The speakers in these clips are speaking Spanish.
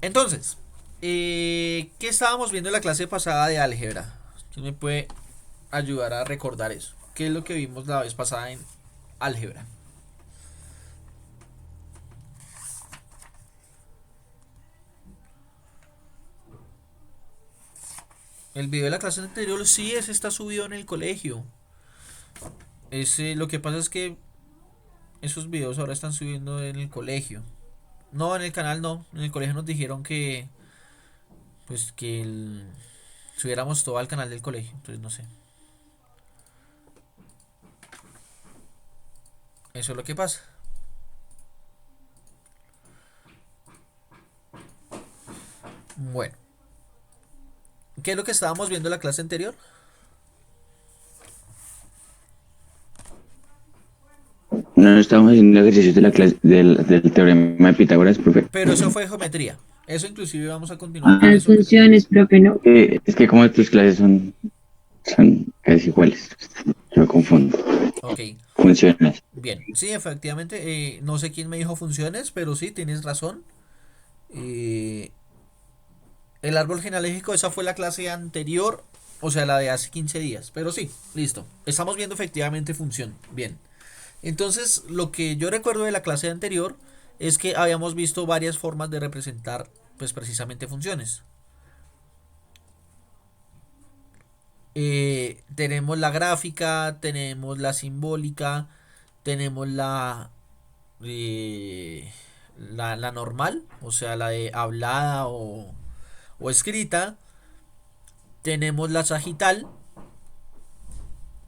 Entonces, ¿qué estábamos viendo en la clase pasada de álgebra? ¿Quién me puede ayudar a recordar eso? ¿Qué es lo que vimos la vez pasada en álgebra? El video de la clase anterior, sí, ese está subido en el colegio. Ese, lo que pasa es que esos videos ahora están subiendo en el colegio. No, en el canal no. En el colegio nos dijeron que, pues, subiéramos todo al canal del colegio. Entonces no sé. Eso es lo que pasa. Bueno, ¿qué es lo que estábamos viendo en la clase anterior? No estamos haciendo ejercicios de la clase del teorema de Pitágoras, profe. Pero eso fue geometría. Eso inclusive vamos a continuar con Ah, Las eso. funciones, profe, no. es que como tus clases son casi iguales, yo confundo. Ok, Funciones. bien. Sí, efectivamente. No sé quién me dijo funciones, pero sí, tienes razón. Eh, el árbol genealógico, esa fue la clase anterior. O sea, la de hace 15 días. Pero sí, listo. Estamos viendo efectivamente función. Bien. Entonces, lo que yo recuerdo de la clase anterior es que habíamos visto varias formas de representar, pues precisamente funciones. Tenemos la gráfica, tenemos la simbólica, tenemos la normal, o sea, la de hablada o escrita, tenemos la sagital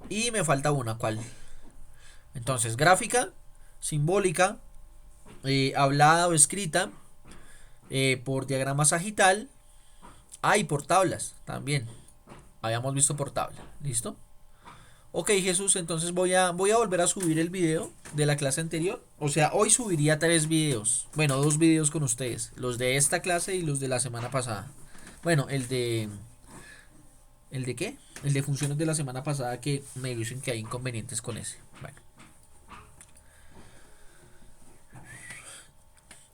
y me falta una, ¿cuál? Entonces, gráfica, simbólica, hablada o escrita, por diagrama sagital, y por tablas también. Habíamos visto por tabla, ¿listo? Ok, Jesús, entonces voy a volver a subir el video de la clase anterior. O sea, hoy subiría 3 videos. Bueno, 2 videos con ustedes. Los de esta clase y los de la semana pasada. Bueno, el de... ¿El de qué? El de funciones de la semana pasada que me dicen que hay inconvenientes con ese. Bueno.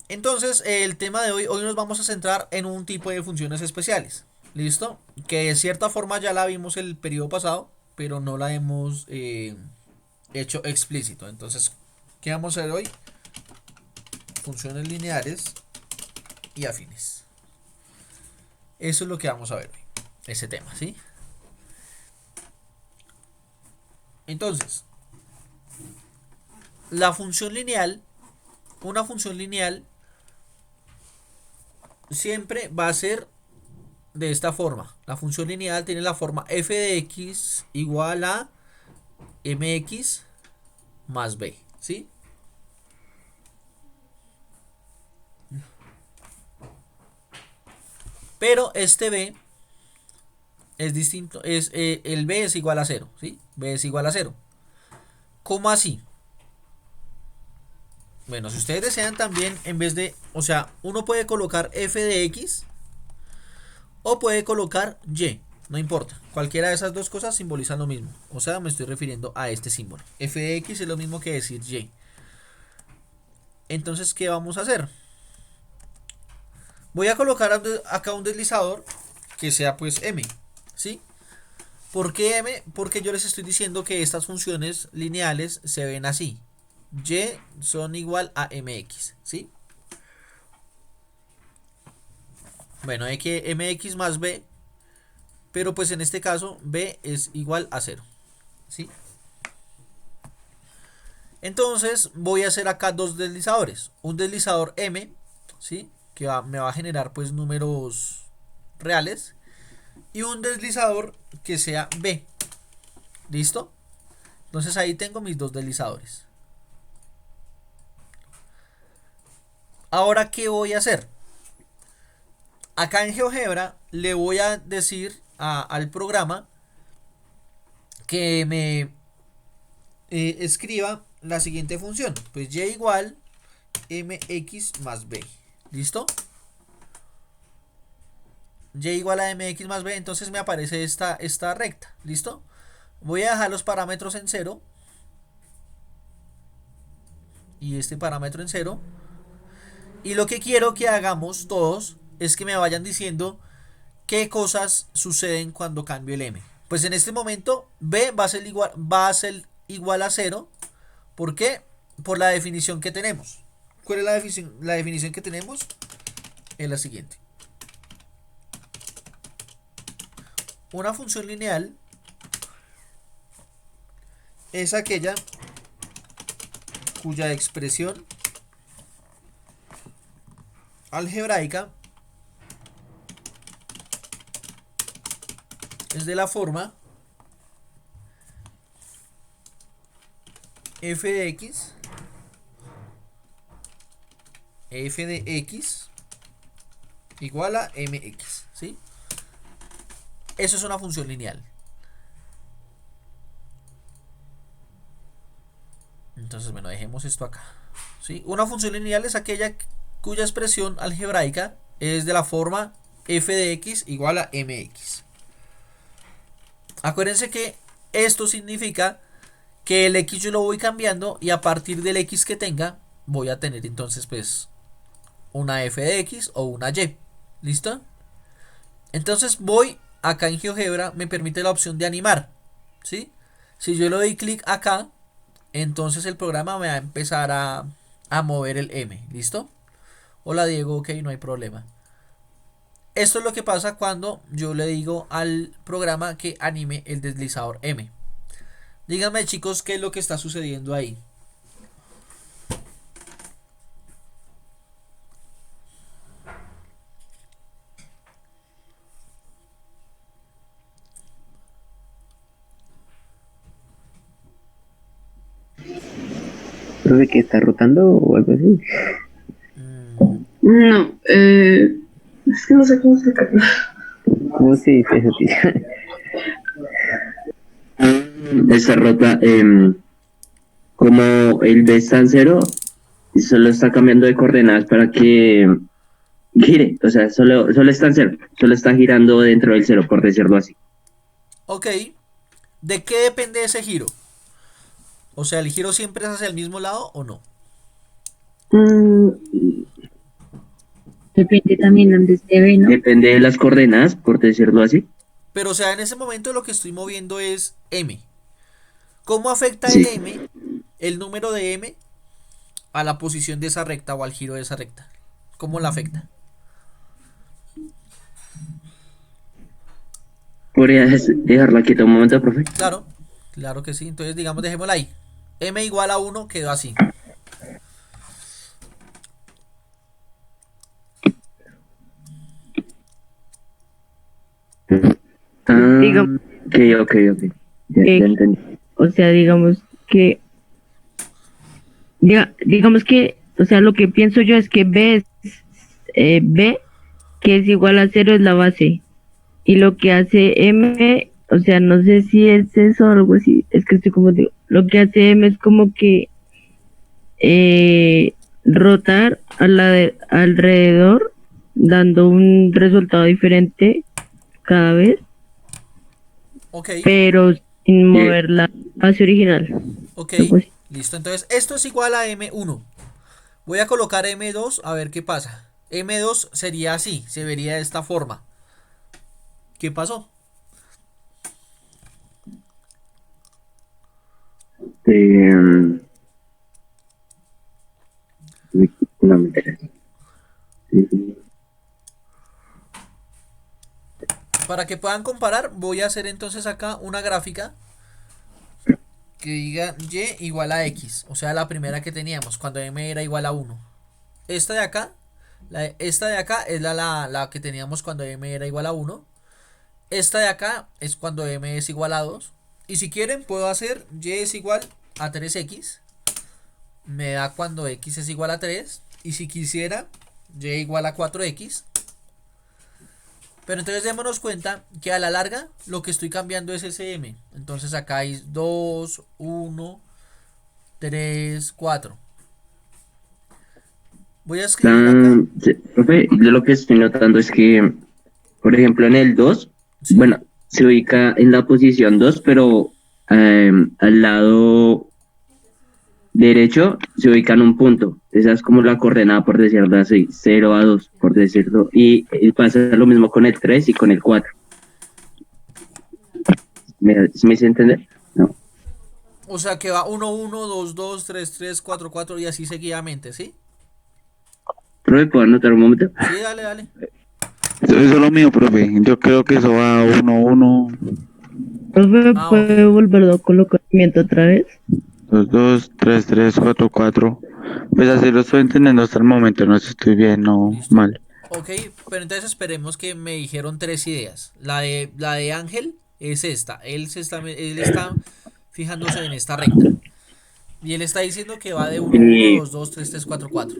Entonces, el tema de hoy nos vamos a centrar en un tipo de funciones especiales. ¿Listo? Que de cierta forma ya la vimos el periodo pasado, pero no la hemos hecho explícito. Entonces, ¿qué vamos a ver hoy? Funciones lineares y afines. Eso es lo que vamos a ver hoy. Ese tema, ¿sí? Entonces, la función lineal, una función lineal siempre va a ser de esta forma. La función lineal tiene la forma f de x igual a mx más b, ¿sí? Pero este b es distinto, el b es igual a cero, ¿sí? B es igual a cero. ¿Cómo así? Bueno, si ustedes desean también, en vez de, o sea, uno puede colocar f de x o puede colocar y, no importa. Cualquiera de esas dos cosas simbolizan lo mismo. O sea, me estoy refiriendo a este símbolo. F de x es lo mismo que decir y. Entonces, ¿qué vamos a hacer? Voy a colocar acá un deslizador que sea pues m, ¿sí? ¿Por qué m? Porque yo les estoy diciendo que estas funciones lineales se ven así. Y son igual a mx, ¿sí? Bueno, hay que mx más b, pero pues en este caso b es igual a cero, ¿sí? Entonces voy a hacer acá dos deslizadores. Un deslizador m, ¿sí? Que me va a generar pues números reales. Y un deslizador que sea b. ¿Listo? Entonces ahí tengo mis dos deslizadores. Ahora, ¿qué voy a hacer? Acá en GeoGebra le voy a decir al programa que me escriba la siguiente función. Pues y igual mx más b. ¿Listo? Y igual a mx más b. Entonces me aparece esta recta. ¿Listo? Voy a dejar los parámetros en cero. Y este parámetro en cero. Y lo que quiero que hagamos todos es que me vayan diciendo qué cosas suceden cuando cambio el m. Pues en este momento b va a ser igual a cero. ¿Por qué? Por la definición que tenemos. ¿Cuál es la definición que tenemos? Es la siguiente. Una función lineal es aquella cuya expresión algebraica es de la forma f de x igual a mx, ¿sí? Eso es una función lineal. Entonces, bueno, dejemos esto acá, ¿sí? Una función lineal es aquella cuya expresión algebraica es de la forma f de x igual a mx. Acuérdense que esto significa que el x yo lo voy cambiando y a partir del x que tenga voy a tener entonces pues una f de x o una y. ¿Listo? Entonces voy acá en GeoGebra, me permite la opción de animar, ¿sí? Si yo le doy clic acá, entonces el programa me va a empezar a mover el M. ¿Listo? Hola Diego, ok, no hay problema. Esto es lo que pasa cuando yo le digo al programa que anime el deslizador M. Díganme, chicos, qué es lo que está sucediendo ahí. ¿Profe que está rotando o algo así? No, es que no sé cómo explicarlo. ¿Cómo se dice eso, tío? Esta rota, como el B está en cero, solo está cambiando de coordenadas para que gire. O sea, solo está en cero, solo está girando dentro del cero, por decirlo así. Ok. ¿De qué depende ese giro? O sea, ¿el giro siempre es hacia el mismo lado o no? Depende también donde esté B, ¿no? Depende de las coordenadas, por decirlo así. Pero o sea, en ese momento lo que estoy moviendo es M. ¿Cómo afecta Sí. el M, el número de M, a la posición de esa recta o al giro de esa recta? ¿Cómo la afecta? ¿Podrías dejarla quieta un momento, profe? Claro, claro que sí. Entonces, digamos, dejémosla ahí. M igual a 1 quedó así. Digamos- Ok. Ya entendí. O sea, digamos que, o sea, lo que pienso yo es que B, que es igual a cero, es la base. Y lo que hace M, o sea, no sé si es eso o algo así, es que estoy como digo, lo que hace M es como que rotar alrededor, dando un resultado diferente cada vez, Ok, pero sin mover la base original. ok. Algo así. Listo. Entonces, esto es igual a M1. Voy a colocar M2 a ver qué pasa. M2 sería así, se vería de esta forma. ¿Qué pasó? No me interesa. Para que puedan comparar, voy a hacer entonces acá una gráfica que diga y igual a x. O sea, la primera que teníamos cuando m era igual a 1. Esta de acá, esta de acá es la que teníamos cuando m era igual a 1. Esta de acá es cuando m es igual a 2. Y si quieren puedo hacer y es igual a 3x. Me da cuando x es igual a 3. Y si quisiera y igual a 4x. Pero entonces démonos cuenta que a la larga lo que estoy cambiando es ese m. Entonces acá hay 2, 1, 3, 4. Voy a escribir acá. Sí, profe, yo lo que estoy notando es que, por ejemplo, en el 2, Sí. bueno, se ubica en la posición 2, pero al lado derecho se ubica en un punto. Esa es como la coordenada, por decirlo así, 0 a 2, por decirlo. Y pasa lo mismo con el 3 y con el 4. ¿Me hice entender? No. O sea que va 1, 1, 2, 2, 3, 3, 4, 4 y así seguidamente, ¿sí? Profe, ¿puedo anotar un momento? Sí, dale, dale. Eso es lo mío, profe. Yo creo que eso va 1-1, Profe, Ah, ok. ¿puede volverlo a colocamiento otra vez? 2-2, 3-3, 4-4. Pues así lo estoy entendiendo hasta el momento. No sé si estoy bien o Listo. mal. Ok, pero entonces esperemos que me dijeron tres ideas. La de Ángel es esta. Él está fijándose en esta recta. Y él está diciendo que va de 1, 1, Y, 2, 2, 3, 3, 4, 4.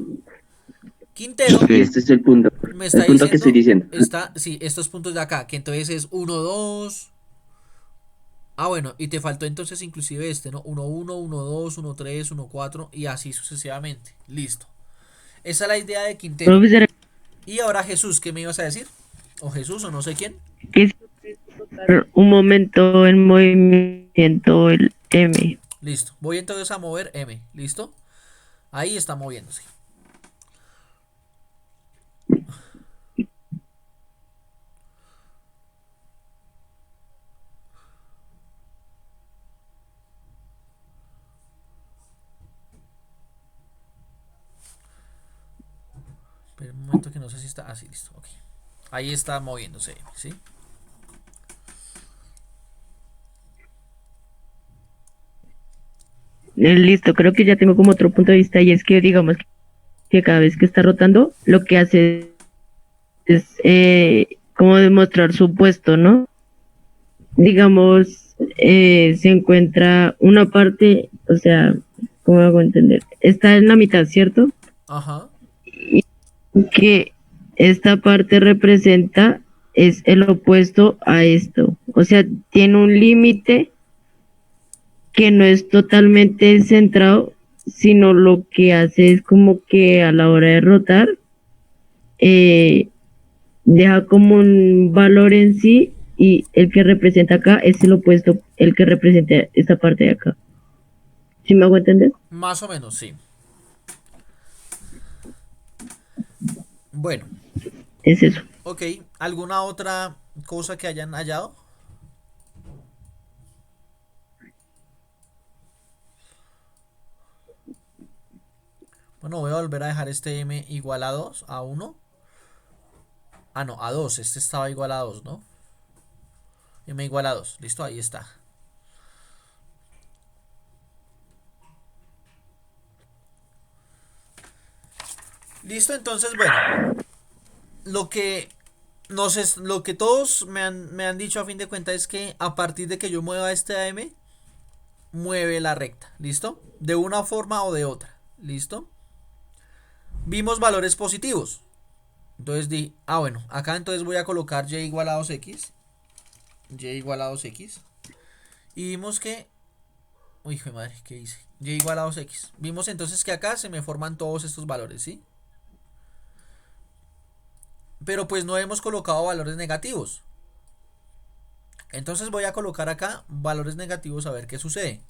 Quintero y Sí. este es el punto. me El está punto que estoy diciendo, diciendo. sí, estos puntos de acá, que entonces es 1, 2. Ah, bueno, y te faltó entonces inclusive este, ¿no? 1, 1, 1, 2, 1, 3, 1, 4 y así sucesivamente. Listo. Esa es la idea de Quintero. Profe, ¿será Y ahora Jesús, ¿qué me ibas a decir? O Jesús o no sé quién. que un momento en movimiento el M? Listo. Voy entonces a mover M. ¿Listo? Ahí está moviéndose. Pero un momento que no sé si está. Ah, sí, listo. Ok. Ahí está moviéndose M, ¿sí? Listo, creo que ya tengo como otro punto de vista y es que digamos que cada vez que está rotando, lo que hace es como demostrar su puesto, ¿no? Digamos, se encuentra una parte, o sea, ¿cómo hago entender? Está en la mitad, ¿cierto? Ajá. Y que esta parte representa es el opuesto a esto. O sea, tiene un límite que no es totalmente centrado, sino lo que hace es como que a la hora de rotar, eh, deja como un valor en sí y el que representa acá es el opuesto, el que representa esta parte de acá. ¿Sí me hago entender? Más o menos, sí. Bueno. Es eso. Ok. ¿Alguna otra cosa que hayan hallado? Bueno, voy a volver a dejar este M igual a 2, a 1. Ah, no, a 2. Este estaba igual a 2, ¿no? M igual a 2. Listo, ahí está. Listo, entonces, bueno. Lo que lo que todos me han dicho a fin de cuentas es que a partir de que yo mueva este AM, mueve la recta. ¿Listo? De una forma o de otra. ¿Listo? Vimos valores positivos. Entonces di, bueno, acá entonces voy a colocar y igual a 2x. Y igual a 2x. Y vimos que... Uy, hijo de madre, ¿qué hice? Y igual a 2x. Vimos entonces que acá se me forman todos estos valores, ¿sí? Pero pues no hemos colocado valores negativos. Entonces voy a colocar acá valores negativos a ver qué sucede.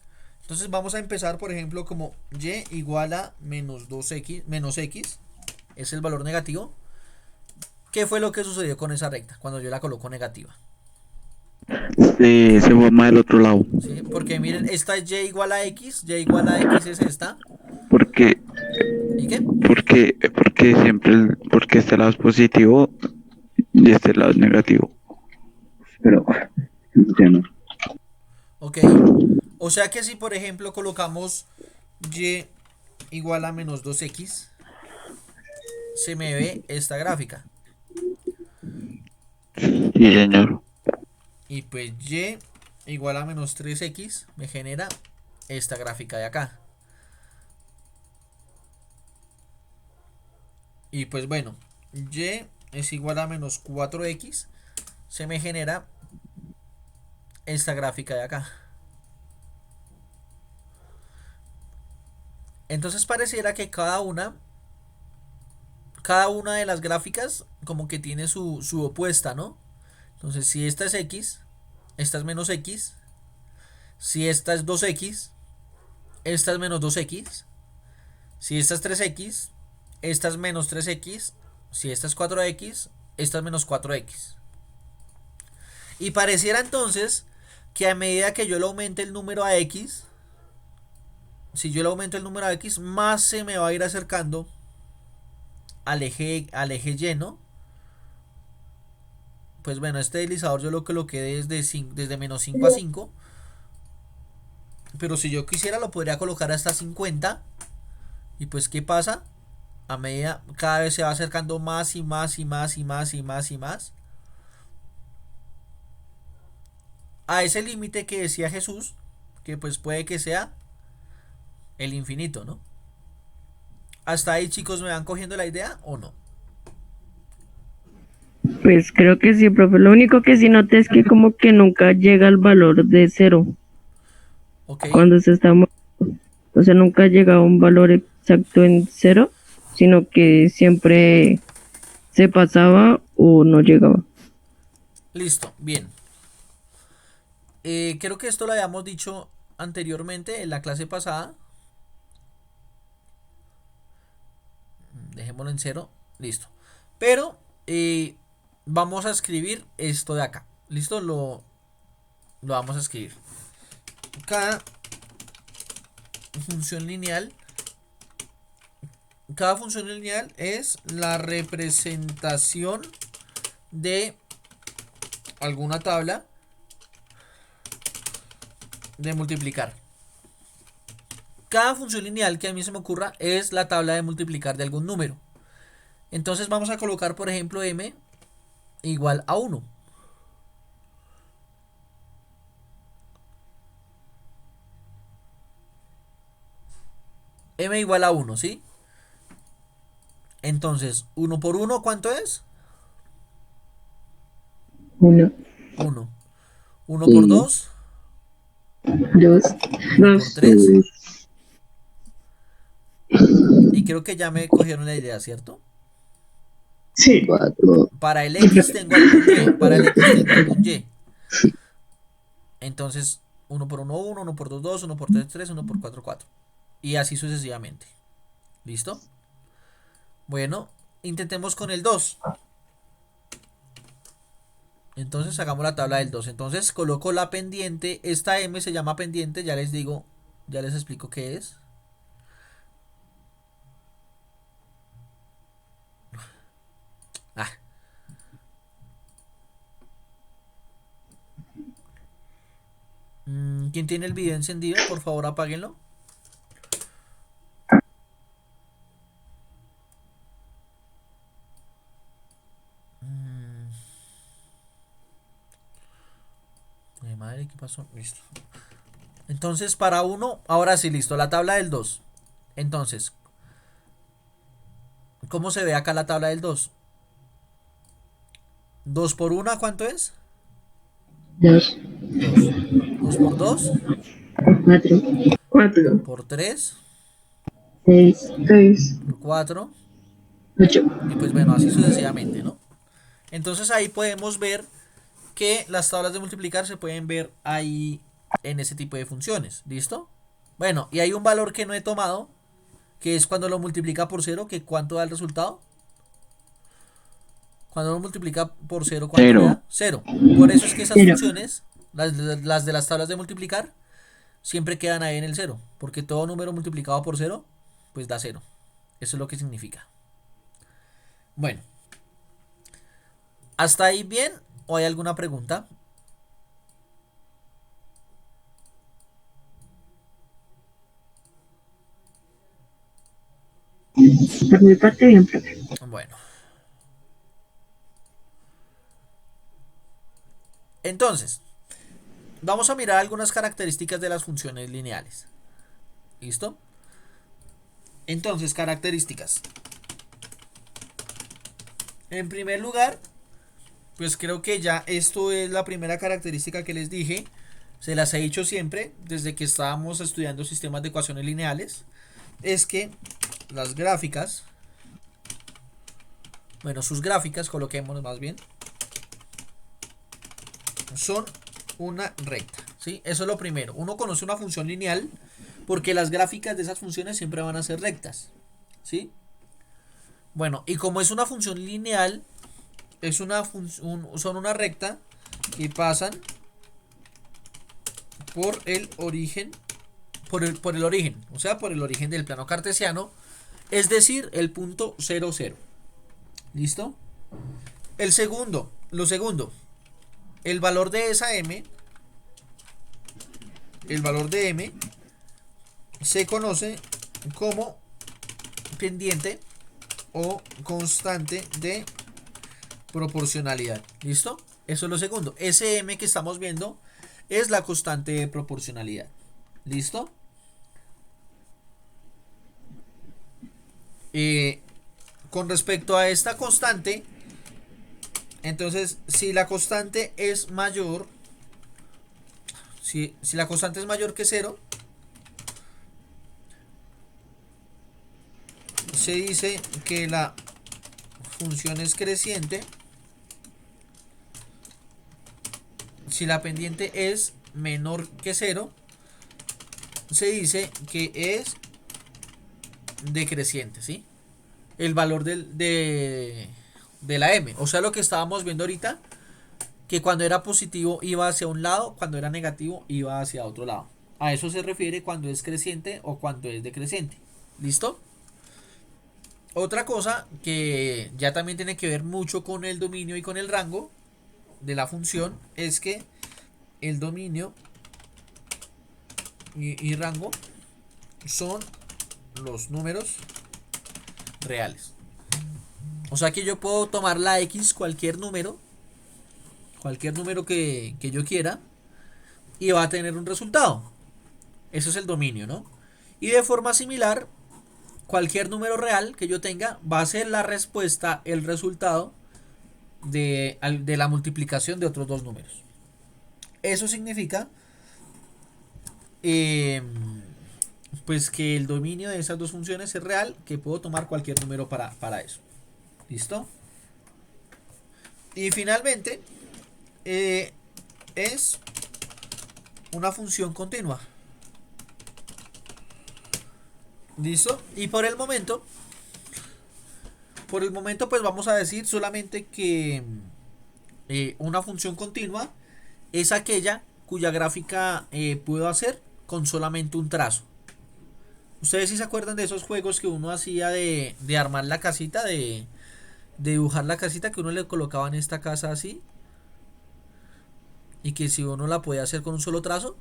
Entonces vamos a empezar, por ejemplo, como y igual a menos 2x, menos x. Es el valor negativo. ¿Qué fue lo que sucedió con esa recta cuando yo la coloco negativa? Se forma del otro lado. ¿Sí? Porque miren, esta es y igual a x. Y igual a x es esta. Porque, ¿Y qué? porque este lado es positivo y este lado es negativo. Pero, ya no. Ok. O sea que si por ejemplo colocamos y igual a menos 2x, se me ve esta gráfica. Sí, señor. Y pues y igual a menos 3x me genera esta gráfica de acá. Y pues bueno, y es igual a menos 4x, se me genera esta gráfica de acá. Entonces pareciera que cada una de las gráficas como que tiene su opuesta, ¿no? Entonces si esta es x, esta es menos x. Si esta es 2x, esta es menos 2x. Si esta es 3x, esta es menos 3x. Si esta es 4x, esta es menos 4x. Y pareciera entonces que a medida que yo le aumente el número a x, si yo le aumento el número a x, más se me va a ir acercando al eje lleno. Pues bueno, este deslizador yo lo coloqué desde menos 5 a 5. Pero si yo quisiera lo podría colocar hasta 50. Y pues ¿qué pasa? A medida cada vez se va acercando más y más y más y más y más y más a ese límite que decía Jesús, que pues puede que sea el infinito, ¿no? ¿Hasta ahí, chicos, me van cogiendo la idea o no? Pues creo que sí, profe. Lo único que sí noté es que como que nunca llega al valor de 0 Ok, cuando se está o sea, nunca llega a un valor exacto en 0, sino que siempre se pasaba o no llegaba. listo, bien. Creo que esto lo habíamos dicho anteriormente en la clase pasada. Dejémoslo en 0, listo. Pero vamos a escribir esto de acá. ¿Listo? Lo vamos a escribir. Cada función lineal es la representación de alguna tabla de multiplicar. Cada función lineal que a mí se me ocurra es la tabla de multiplicar de algún número. Entonces vamos a colocar, por ejemplo, m igual a 1. M igual a 1, ¿sí? Entonces, 1 por 1, ¿cuánto es? 1, 1. 1 por 2, 2, 1 por 3. 2, Y creo que ya me cogieron la idea, ¿cierto? sí, 4, Para el X tengo algún Y. Entonces, 1 por 1, 1, 1 por 2, 2, 1 por 3, 3, 1 por 4, 4. Y así sucesivamente. ¿Listo? Bueno, intentemos con el 2. Entonces hagamos la tabla del 2. Entonces coloco la pendiente. Esta M se llama pendiente. Ya les digo, ya les explico qué es. Ah. ¿Quién tiene el video encendido? Por favor, apáguenlo. Ay, madre, ¿qué pasó? Listo. Entonces, para 1, ahora sí, listo. La tabla del 2. Entonces, ¿cómo se ve acá la tabla del 2? 2 por 1, ¿cuánto es? 2, 2. 2 por 2, 4, 4, por 3, 6, 6, por 4. 8. Y pues bueno, así sucesivamente, ¿no? Entonces ahí podemos ver que las tablas de multiplicar se pueden ver ahí en ese tipo de funciones. ¿Listo? Bueno, y hay un valor que no he tomado, que es cuando lo multiplica por 0, que ¿cuánto da el resultado? Cuando lo multiplica por 0, ¿cuánto le da? 0. Por eso es que esas funciones, las de las tablas de multiplicar, siempre quedan ahí en el 0, porque todo número multiplicado por 0, pues da 0. Eso es lo que significa. Bueno, ¿hasta ahí bien? ¿O hay alguna pregunta? Por mi parte, bien, profe. Bueno. Entonces, vamos a mirar algunas características de las funciones lineales. ¿Listo? Entonces, características. En primer lugar, pues creo que ya esto es la primera característica que les dije. Se las he dicho siempre desde que estábamos estudiando sistemas de ecuaciones lineales. Es que las gráficas, bueno, sus gráficas, coloquémonos más bien, son una recta, ¿sí? Eso es lo primero. Uno conoce una función lineal porque las gráficas de esas funciones siempre van a ser rectas, ¿sí? Bueno, y como es una función lineal, es son una recta y pasan por el origen, por el origen, o sea, por el origen del plano cartesiano, es decir, el punto 0, 0. ¿Listo? Lo segundo, el valor de esa m, el valor de m se conoce como pendiente o constante de proporcionalidad. ¿Listo? Eso es lo segundo. Ese m que estamos viendo es la constante de proporcionalidad. ¿Listo? Con respecto a esta constante, entonces si la constante es mayor, si la constante es mayor que 0, se dice que la función es creciente. Si la pendiente es menor que 0, se dice que es decreciente, ¿sí? El valor de la m. O sea, lo que estábamos viendo ahorita, que cuando era positivo iba hacia un lado, cuando era negativo iba hacia otro lado. A eso se refiere cuando es creciente o cuando es decreciente. ¿Listo? Otra cosa que ya también tiene que ver mucho con el dominio y con el rango de la función es que el dominio y rango son los números reales. O sea que yo puedo tomar la x, cualquier número que yo quiera, y va a tener un resultado. Eso es el dominio, ¿no? Y de forma similar, cualquier número real que yo tenga va a ser la respuesta, el resultado de la multiplicación de otros dos números. Eso significa pues que el dominio de esas dos funciones es real, que puedo tomar cualquier número para eso. ¿Listo? Y finalmente es una función continua. ¿Listo? Y por el momento pues vamos a decir solamente que una función continua es aquella cuya gráfica puedo hacer con solamente un trazo. Ustedes sí se acuerdan de esos juegos que uno hacía de armar la casita, de dibujar la casita, que uno le colocaba en esta casa así, y que si uno la podía hacer con un solo trazo.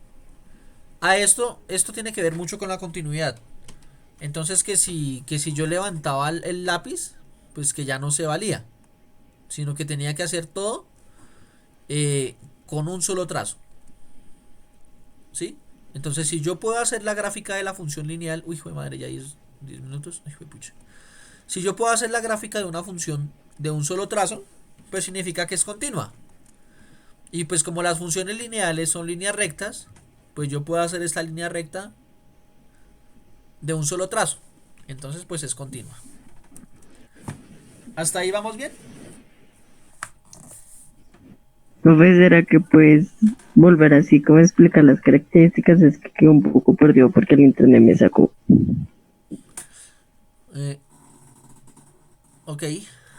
Esto tiene que ver mucho con la continuidad. Entonces que si yo levantaba el lápiz, pues que ya no se valía, sino que tenía que hacer todo con un solo trazo, ¿sí? Entonces si yo puedo hacer la gráfica de la función lineal, uy, joder madre, ya 10 minutos, ay, pucha. Si yo puedo hacer la gráfica de una función de un solo trazo, pues significa que es continua. Y pues como las funciones lineales son líneas rectas, pues yo puedo hacer esta línea recta de un solo trazo. Entonces pues es continua. ¿Hasta ahí vamos bien? Profe, ¿será que puedes volver así como explicar las características? Es que quedé un poco perdido porque el internet me sacó. Ok,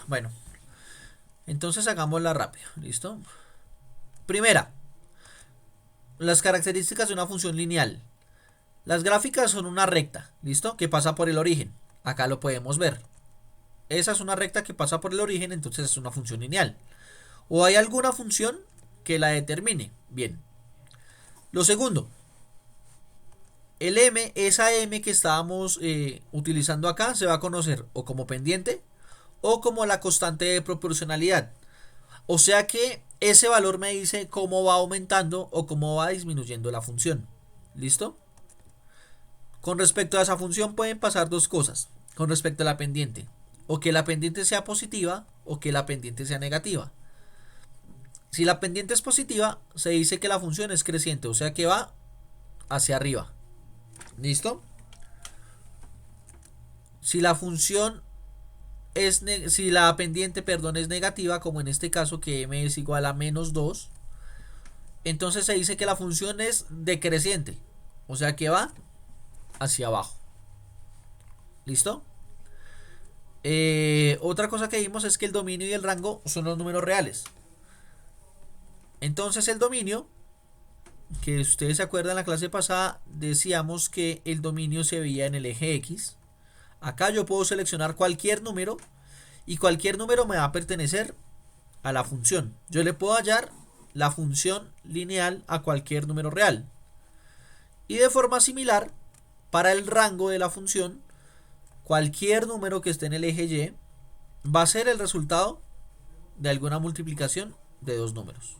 bueno. Entonces hagámosla rápido, ¿listo? Primera, las características de una función lineal. Las gráficas son una recta, ¿listo? Que pasa por el origen. Acá lo podemos ver. Esa es una recta que pasa por el origen, entonces es una función lineal. ¿O hay alguna función que la determine? Bien. Lo segundo, el m, esa m que estábamos utilizando acá, se va a conocer o como pendiente o como la constante de proporcionalidad. O sea que ese valor me dice cómo va aumentando o cómo va disminuyendo la función. ¿Listo? Con respecto a esa función pueden pasar dos cosas. Con respecto a la pendiente, o que la pendiente sea positiva o que la pendiente sea negativa. Si la pendiente es positiva, se dice que la función es creciente, o sea que va hacia arriba. ¿Listo? Si la función si la pendiente, perdón, es negativa, como en este caso que m es igual a menos 2, entonces se dice que la función es decreciente, o sea que va hacia abajo. ¿Listo? Otra cosa que vimos es que el dominio y el rango son los números reales. Entonces el dominio, que ustedes se acuerdan en la clase pasada, decíamos que el dominio se veía en el eje X. Acá yo puedo seleccionar cualquier número y cualquier número me va a pertenecer a la función. Yo le puedo hallar la función lineal a cualquier número real. Y de forma similar, para el rango de la función, cualquier número que esté en el eje Y va a ser el resultado de alguna multiplicación de dos números.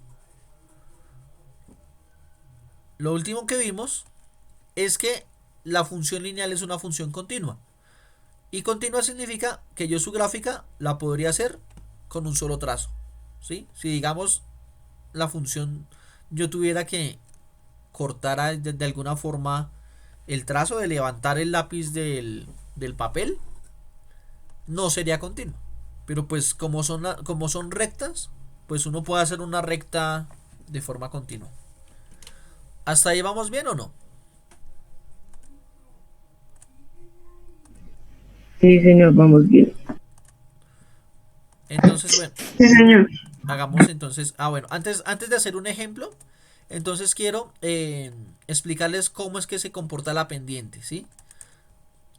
Lo último que vimos es que la función lineal es una función continua. Y continua significa que yo su gráfica la podría hacer con un solo trazo. ¿Sí? Si digamos la función yo tuviera que cortar de alguna forma el trazo de levantar el lápiz del papel, no sería continua. Pero pues como son rectas, pues uno puede hacer una recta de forma continua. ¿Hasta ahí vamos bien o no? Sí, señor, vamos bien. Entonces, bueno, Sí, señor. hagamos entonces. Bueno, antes de hacer un ejemplo, entonces quiero explicarles cómo es que se comporta la pendiente, ¿sí?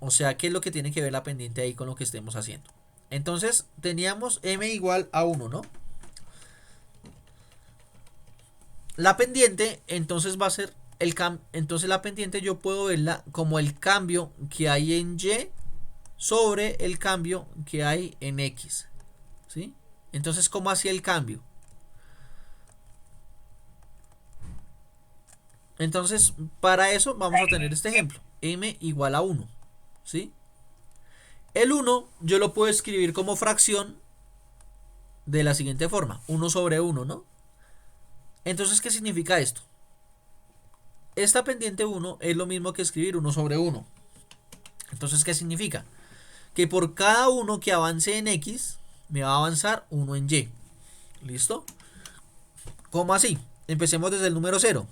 O sea, qué es lo que tiene que ver la pendiente ahí con lo que estemos haciendo. Entonces, teníamos m igual a 1, ¿no? La pendiente, entonces va a ser entonces la pendiente yo puedo verla como el cambio que hay en Y sobre el cambio que hay en X, ¿sí? Entonces, ¿cómo hacía el cambio? Entonces, para eso vamos a tener este ejemplo. M igual a 1, ¿sí? El 1 yo lo puedo escribir como fracción de la siguiente forma. 1 sobre 1, ¿no? Entonces, ¿qué significa esto? Esta pendiente 1 es lo mismo que escribir 1 sobre 1. Entonces, ¿qué significa? Que por cada 1 que avance en X, me va a avanzar 1 en Y. ¿Listo? ¿Cómo así? Empecemos desde el número 0.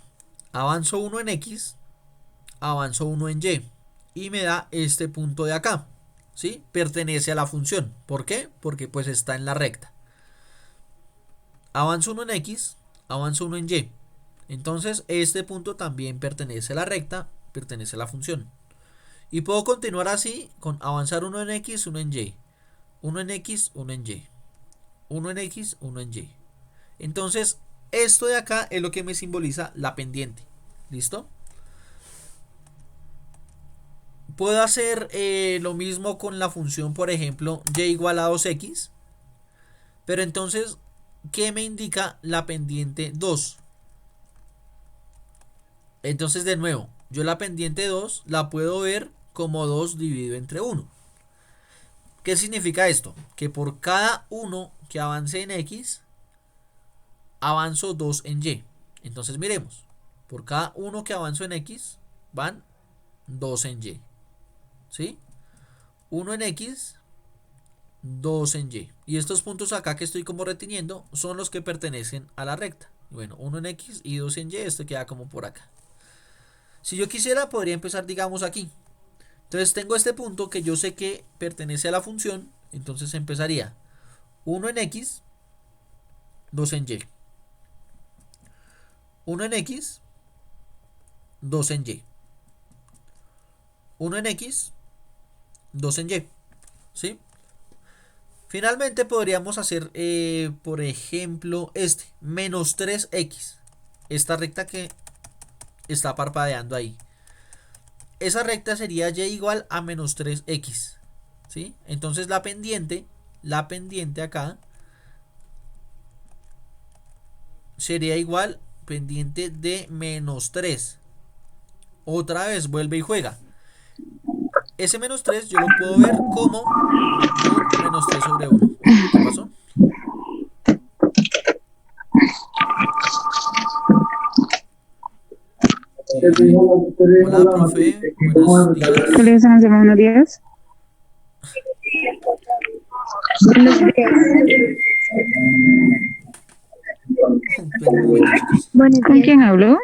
Avanzo 1 en X, avanzo 1 en Y. Y me da este punto de acá. ¿Sí? Pertenece a la función. ¿Por qué? Porque pues está en la recta. Avanzo 1 en X, avanzo 1 en Y. Entonces este punto también pertenece a la recta, pertenece a la función. Y puedo continuar así con avanzar 1 en X, 1 en Y. 1 en X, 1 en Y. 1 en X, 1 en Y. Entonces esto de acá es lo que me simboliza la pendiente. ¿Listo? Puedo hacer lo mismo con la función, por ejemplo, y igual a 2x. Pero entonces, ¿qué me indica la pendiente 2? Entonces, de nuevo, yo la pendiente 2 la puedo ver como 2 dividido entre 1. ¿Qué significa esto? Que por cada 1 que avance en X, avanzo 2 en Y. Entonces, miremos. Por cada 1 que avanzo en X, van 2 en Y. ¿Sí? 1 en X, 2 en Y. Y estos puntos acá que estoy como reteniendo son los que pertenecen a la recta. Bueno, 1 en X y 2 en Y, esto queda como por acá. Si yo quisiera, podría empezar, digamos, aquí. Entonces tengo este punto que yo sé que pertenece a la función. Entonces empezaría 1 en X, 2 en Y. 1 en X, 2 en Y. 1 en X, 2 en Y. ¿Sí? Finalmente podríamos hacer, por ejemplo, menos 3x. Esta recta que está parpadeando ahí. Esa recta sería y igual a menos 3x. ¿Sí? Entonces la pendiente acá sería igual pendiente de menos 3. Otra vez vuelve y juega. Ese menos 3 yo lo puedo ver como un menos 3 sobre 1. ¿Qué pasó? Hola, profe. Buenos días. Colegio San José, buenos días. Un momento, chicos. ¿Con quién hablo?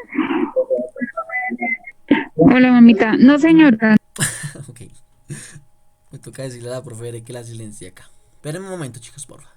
Hola, mamita. No, señora. Ok. Me toca decirle a la profe que la silencie acá. Esperen un momento, chicos, porfa.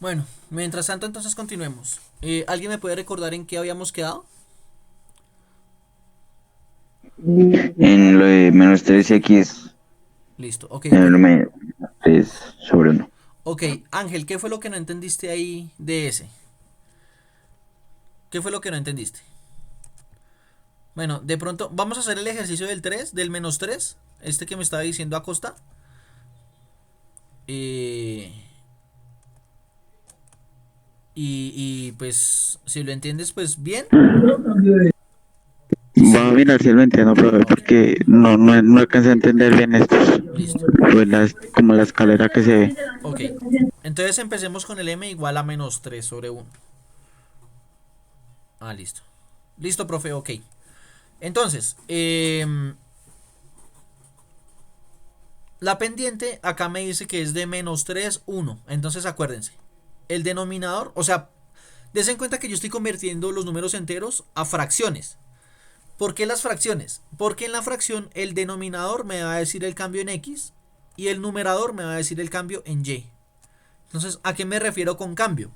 Bueno, mientras tanto entonces continuemos. ¿Alguien me puede recordar en qué habíamos quedado? En lo de menos 3x, Listo, ok, en ok. lo de 3 sobre 1. Ok, Ángel, ¿qué fue lo que no entendiste ahí de ese? ¿Qué fue lo que no entendiste? Bueno, de pronto, vamos a hacer el ejercicio del 3, del menos 3, este que me estaba diciendo Acosta. Eh, pues, si lo entiendes, pues bien. Voy a mirar si lo entiendo, profe, Ok, porque no alcancé a entender bien esto. listo. Pues como la escalera que se ve. Ok, entonces empecemos con el m igual a menos 3 sobre 1. Ah, listo. Listo, profe, ok. Entonces, la pendiente acá me dice que es de menos 3, 1. Entonces acuérdense, el denominador, o sea, des en cuenta que yo estoy convirtiendo los números enteros a fracciones. ¿Por qué las fracciones? Porque en la fracción el denominador me va a decir el cambio en x y el numerador me va a decir el cambio en y. Entonces, ¿a qué me refiero con cambio?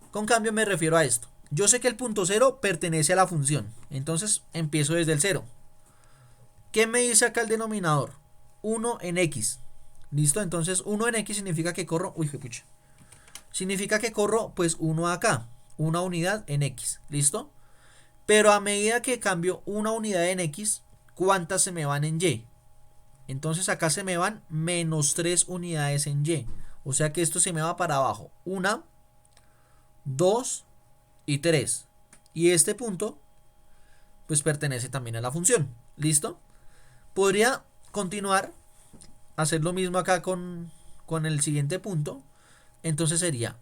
Con cambio me refiero a esto. Yo sé que el punto 0 pertenece a la función. Entonces empiezo desde el 0. ¿Qué me dice acá el denominador? 1 en x. ¿Listo? Entonces 1 en x significa que corro... Uy, qué pucha. Significa que corro pues 1 acá. Una unidad en x. ¿Listo? Pero a medida que cambio una unidad en x, ¿cuántas se me van en y? Entonces acá se me van menos 3 unidades en y. O sea que esto se me va para abajo. 1, 2 y 3. Y este punto pues pertenece también a la función. ¿Listo? Podría continuar, hacer lo mismo acá con el siguiente punto. Entonces sería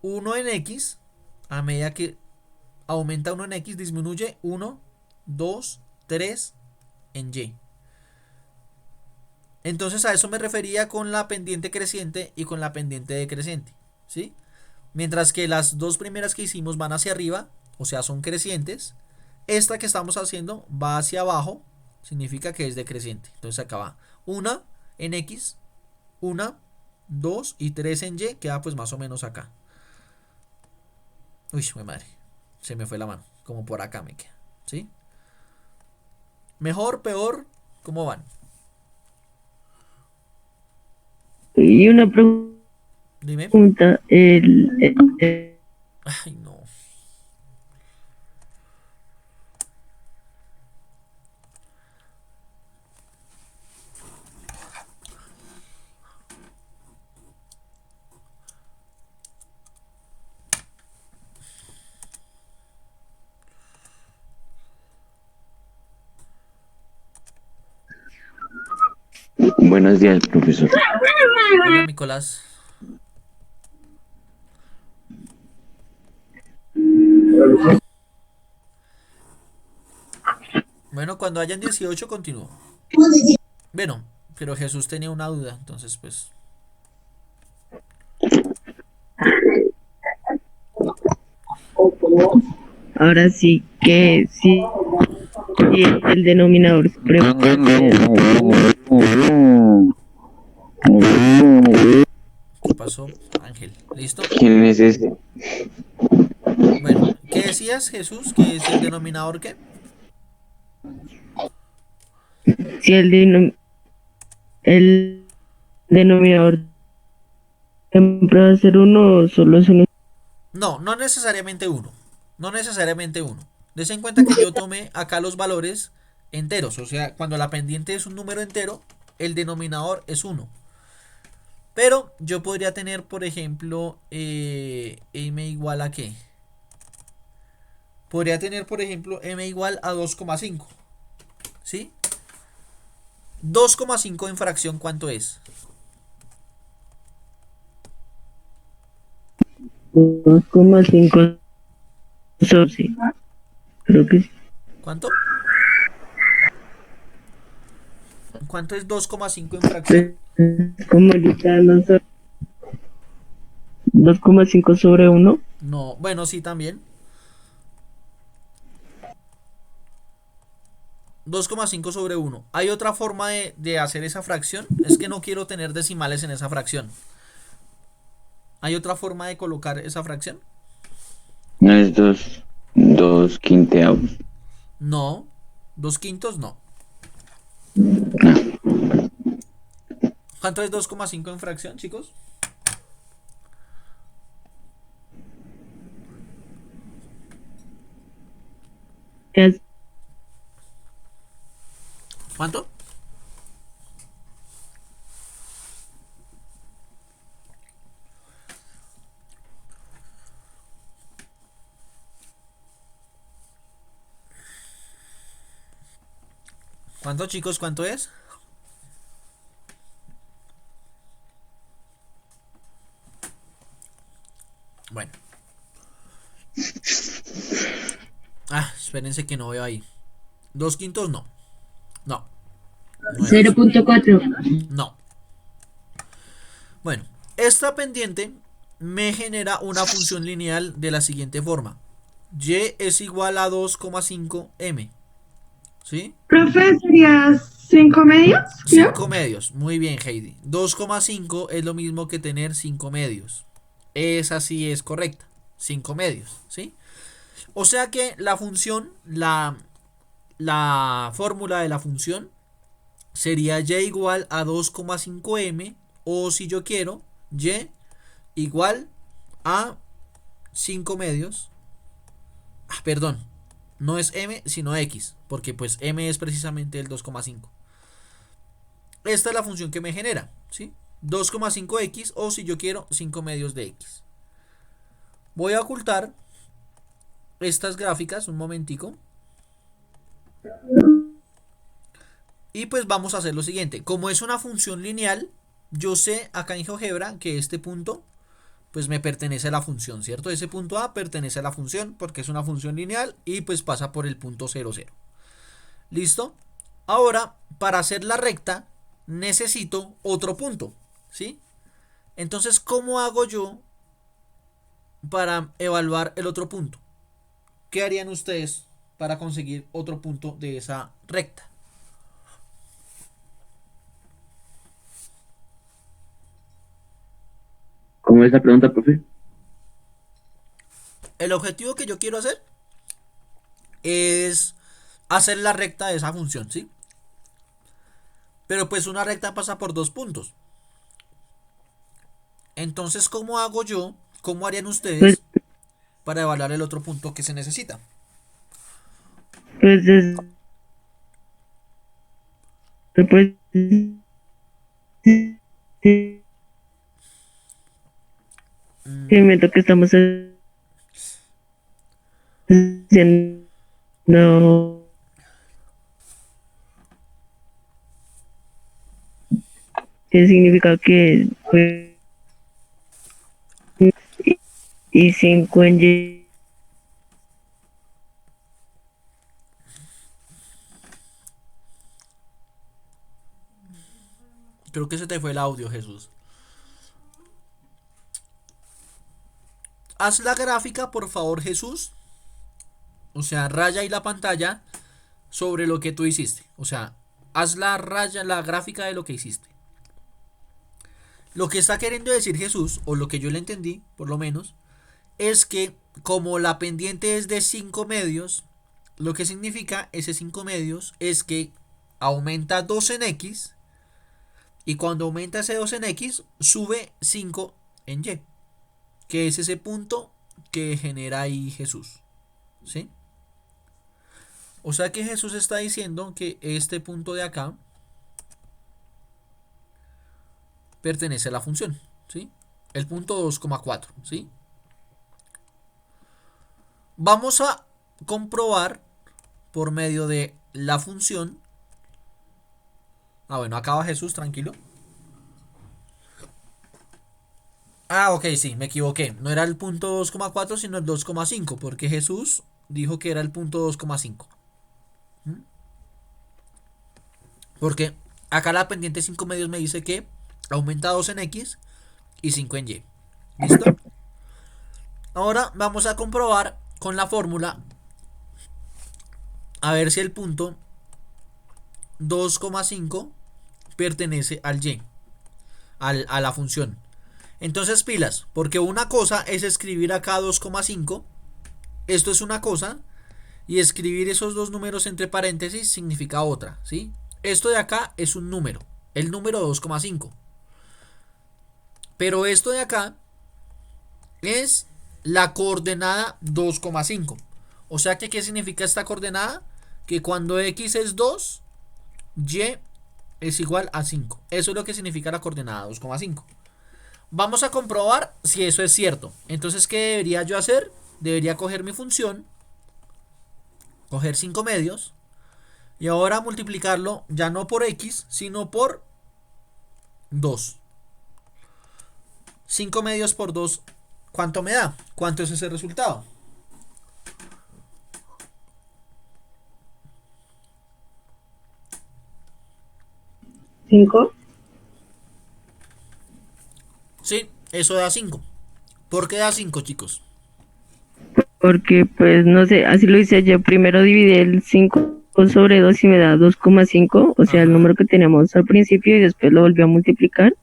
1 en x, a medida que aumenta 1 en x, disminuye 1, 2, 3 en y. Entonces a eso me refería con la pendiente creciente y con la pendiente decreciente. ¿Sí? Mientras que las dos primeras que hicimos van hacia arriba, o sea, son crecientes. Esta que estamos haciendo va hacia abajo, significa que es decreciente. Entonces acá va 1 en x, 1, 2 y 3 en y, queda pues más o menos acá. Uy, mi madre, se me fue la mano, como por acá me queda. ¿Sí? Mejor, peor, ¿cómo van? Y una Dime. pregunta, Ay, no. Buenos días, profesor. Hola, Nicolás. Bueno, cuando hayan 18 continúo. Bueno, pero Jesús tenía una duda, entonces pues... ahora sí que sí, el denominador supremo. ¿Qué pasó, Ángel? ¿Listo? ¿Quién es ese? Bueno, ¿qué decías, Jesús? ¿Que es el denominador qué? Si el denominador siempre va a ser uno, solo es uno. No, no necesariamente uno. No necesariamente uno. Des en cuenta que yo tomé acá los valores enteros. O sea, cuando la pendiente es un número entero, el denominador es uno. Pero yo podría tener, por ejemplo, m igual a qué. Podría tener, por ejemplo, m igual a 2,5. ¿Sí? 2,5 en fracción, ¿cuánto es? 2,5 sobre, sí, creo que sí. ¿Cuánto? ¿Cuánto es 2,5 en fracción? Como ahorita no sé, 2,5 sobre 1. No, bueno, sí, también. 2,5 sobre 1. ¿Hay otra forma de hacer esa fracción? Es que no quiero tener decimales en esa fracción. ¿Hay otra forma de colocar esa fracción? No es dos quinteavos. No. 2/5 no. ¿Cuánto es 2,5 en fracción, chicos? Es ¿Cuánto? ¿Cuánto, chicos? ¿Cuánto es? Bueno. Espérense que no veo ahí. 2/5 no. No. No es eso. 0.4. No. Bueno, esta pendiente me genera una función lineal de la siguiente forma. Y es igual a 2,5m. ¿Sí? Profe, ¿sería 5 medios? 5 medios. Muy bien, Heidi. 2,5 es lo mismo que tener 5 medios. Esa sí es correcta. 5 medios. ¿Sí? O sea que la función, la fórmula de la función sería y igual a 2,5m, o si yo quiero, y igual a 5 medios. Perdón, no es m sino x, porque pues m es precisamente el 2,5. Esta es la función que me genera, ¿sí? 2,5x, o si yo quiero 5 medios de x. Voy a ocultar estas gráficas un momentico. Y pues vamos a hacer lo siguiente. Como es una función lineal, yo sé acá en GeoGebra que este punto pues me pertenece a la función, ¿cierto? Ese punto A pertenece a la función porque es una función lineal y pues pasa por el punto 0, 0. ¿Listo? Ahora, para hacer la recta necesito otro punto, ¿sí? Entonces, ¿cómo hago yo para evaluar el otro punto? ¿Qué harían ustedes para conseguir otro punto de esa recta? ¿Cómo es la pregunta, profe? El objetivo que yo quiero hacer es hacer la recta de esa función, ¿sí? Pero pues una recta pasa por dos puntos. Entonces, ¿cómo hago yo? ¿Cómo harían Pues, ustedes para evaluar el otro punto que se necesita? pues, pues, experimento que estamos haciendo que significa que pues, y 5 en Y. Creo que se te fue el audio, Jesús. Haz la gráfica, por favor, Jesús. O sea, raya ahí la pantalla sobre lo que tú hiciste. O sea, haz la raya, la gráfica de lo que hiciste. Lo que está queriendo decir Jesús, o lo que yo le entendí, por lo menos, es que como la pendiente es de 5 medios, lo que significa ese 5 medios es que aumenta 2 en x, y cuando aumenta ese 2 en x, sube 5 en y, que es ese punto que genera ahí Jesús. ¿Sí? O sea que Jesús está diciendo que este punto de acá pertenece a la función, ¿sí? El punto 2,4, ¿sí? Vamos a comprobar por medio de la función. Bueno, acaba Jesús, tranquilo. Ah, ok, sí, me equivoqué. No era el punto 2,4 sino el 2,5 porque Jesús dijo que era el punto 2,5. ¿Mm? Porque acá la pendiente 5 medios me dice que aumenta 2 en X y 5 en Y. ¿Listo? Ahora vamos a comprobar con la fórmula a ver si el punto 2,5 pertenece al Y, a la función. Entonces pilas, porque una cosa es escribir acá 2,5, esto es una cosa, y escribir esos dos números entre paréntesis significa otra, ¿sí? Esto de acá es un número, el número 2,5. Pero esto de acá es la coordenada 2,5. O sea que, ¿qué significa esta coordenada? Que cuando x es 2, y es igual a 5. Eso es lo que significa la coordenada 2,5. Vamos a comprobar si eso es cierto. Entonces, ¿qué debería yo hacer? Debería coger mi función, coger 5 medios, y ahora multiplicarlo ya no por x, sino por 2. 5 medios por 2, ¿cuánto me da? ¿Cuánto es ese resultado? ¿5? Sí, eso da 5. ¿Por qué da 5, chicos? Porque, pues, no sé, así lo hice yo. Primero dividí el 5 sobre 2 y me da 2,5, o sea, el Ajá. número que teníamos al principio, y después lo volví a multiplicar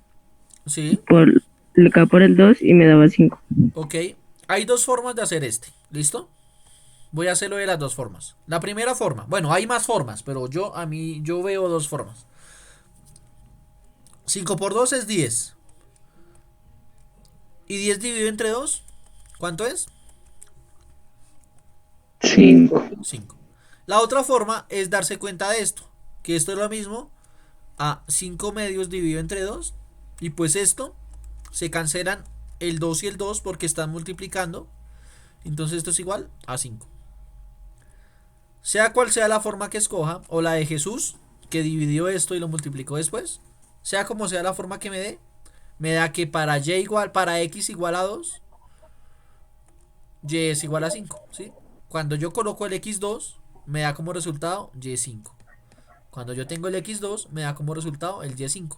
Sí, por, acá por el 2 y me daba 5. ok. Hay dos formas de hacer este. ¿Listo? Voy a hacerlo de las dos formas. La primera forma, bueno, hay más formas, pero yo veo dos formas. 5 por 2 es 10. ¿Y 10 dividido entre 2? ¿Cuánto es? 5. 5. La otra forma es darse cuenta de esto. Que esto es lo mismo a 5 medios dividido entre 2. Y pues esto se cancelan el 2 y el 2 porque están multiplicando. Entonces esto es igual a 5. Sea cual sea la forma que escoja, o la de Jesús, que dividió esto y lo multiplicó después, sea como sea la forma que me da que para x igual a 2, y es igual a 5, ¿sí? Cuando yo coloco el x2, me da como resultado y5. Cuando yo tengo el x2, me da como resultado el y5.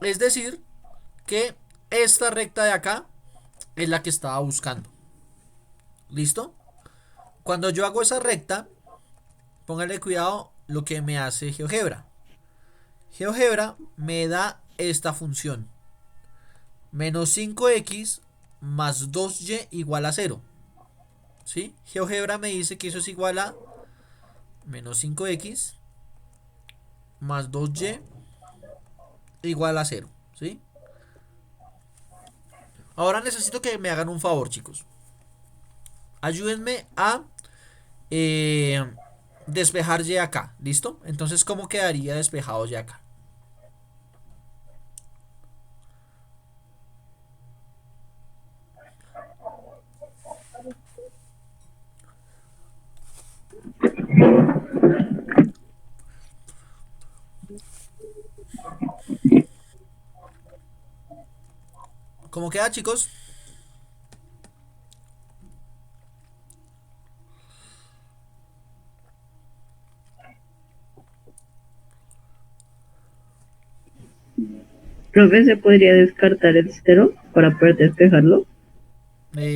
Es decir, que esta recta de acá es la que estaba buscando. ¿Listo? Cuando yo hago esa recta, póngale cuidado lo que me hace GeoGebra. GeoGebra me da esta función. Menos 5x más 2y igual a 0. ¿Sí? GeoGebra me dice que eso es igual a menos 5x más 2y igual a 0. ¿Sí? Ahora necesito que me hagan un favor, chicos. Ayúdenme a eh, despejar y acá. ¿Listo? Entonces, ¿cómo quedaría despejado y acá? ¿Cómo queda, chicos? Profe, ¿se podría descartar el 0 para poder despejarlo?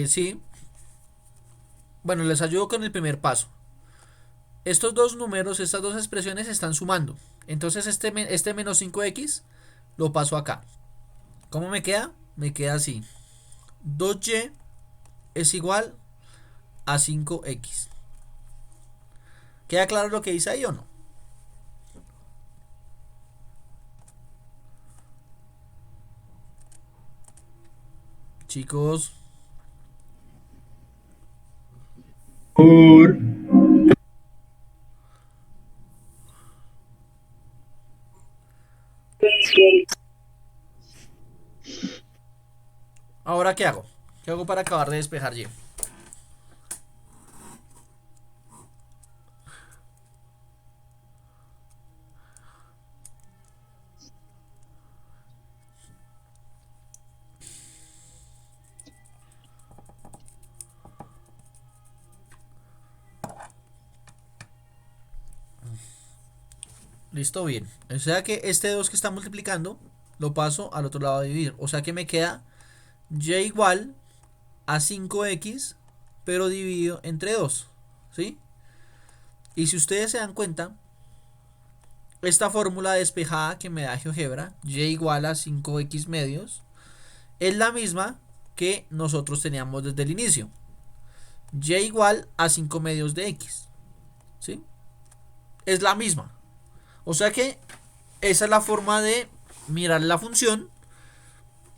Sí. Bueno, les ayudo con el primer paso. Estos dos números, estas dos expresiones se están sumando. Entonces este menos 5x lo paso acá. ¿Cómo me queda? Me queda así. 2y es igual a 5x. ¿Queda claro lo que dice ahí o no? Chicos. Ahora, ¿qué hago? ¿Qué hago para acabar de despejar y? Listo, bien. O sea que este 2 que está multiplicando lo paso al otro lado a dividir. O sea que me queda y igual a 5x, pero dividido entre 2. ¿Sí? Y si ustedes se dan cuenta, esta fórmula despejada que me da GeoGebra, y igual a 5x medios, es la misma que nosotros teníamos desde el inicio. Y igual a 5 medios de x. ¿Sí? Es la misma. O sea que esa es la forma de mirar la función.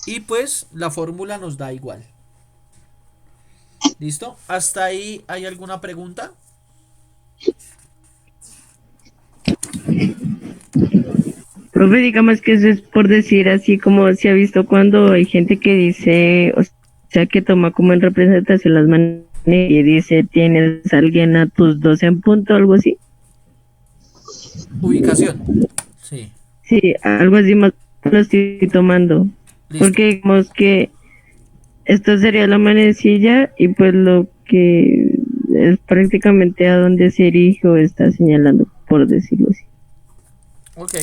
Y pues la fórmula nos da igual. ¿Listo? ¿Hasta ahí hay alguna pregunta? Profe, digamos que eso es por decir así como se ha visto cuando hay gente que dice, o sea, que toma como en representación las maneras y dice, tienes a alguien a tus 12 en punto, algo así. Ubicación. Sí. Sí, algo así más lo estoy tomando. Listo. Porque digamos que esto sería la manecilla y pues lo que es prácticamente a donde se dirige o está señalando, por decirlo así. Ok.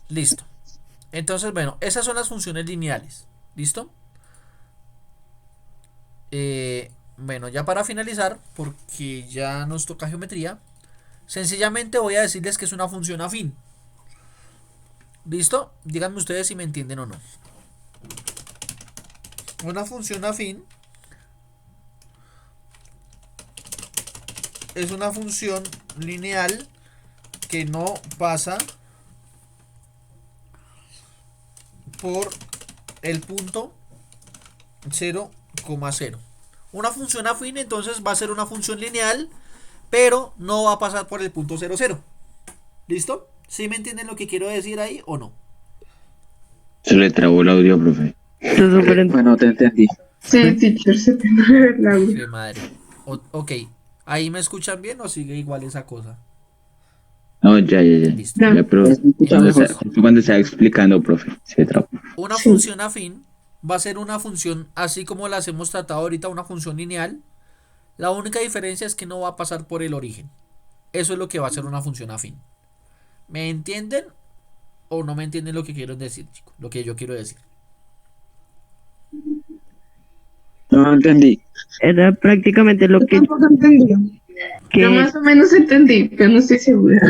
Listo. Entonces, bueno, esas son las funciones lineales. ¿Listo? Bueno, ya para finalizar, porque ya nos toca geometría, sencillamente voy a decirles que es una función afín. ¿Listo? Díganme ustedes si me entienden o no. Una función afín es una función lineal que no pasa por el punto 0,0. Una función afín entonces va a ser una función lineal, pero no va a pasar por el punto 0,0. ¿Listo? ¿Sí me entienden lo que quiero decir ahí o no? Se le trabó el audio, profe. Esto es súper Bueno, te entendí. Sí, teacher, se te mueve el audio. Qué madre. Ok. ¿Ahí me escuchan bien o sigue igual esa cosa? No, ya. Listo. Ya. Ya, pero Escucha mejor. justo cuando estaba explicando, profe, se trabó. Una Sí. función afín va a ser una función así como las hemos tratado ahorita, una función lineal. La única diferencia es que no va a pasar por el origen. Eso es lo que va a ser una función afín. ¿Me entienden o no me entienden lo que quiero decir, chicos? Lo que yo quiero decir. No entendí. era prácticamente lo Yo que, tampoco entendí. Yo que más o menos entendí, pero no estoy segura.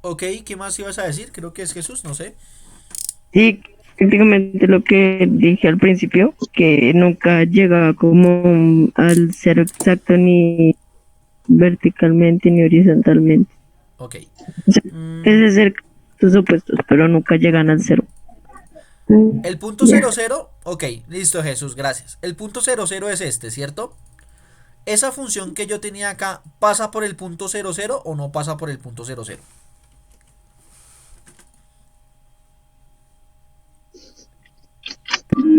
Ok, ¿qué más ibas a decir? Creo que es Jesús, no sé. sí, prácticamente lo que dije al principio, que nunca llega como al cero exacto ni verticalmente ni horizontalmente. Ok. O sea, Mm, es de ser sus opuestos, pero nunca llegan al cero. el punto Ya. 0,0, ok, listo Jesús, gracias. El punto 0,0 es este, ¿cierto? Esa función que yo tenía acá, ¿pasa por el punto 0,0 o no pasa por el punto 0,0?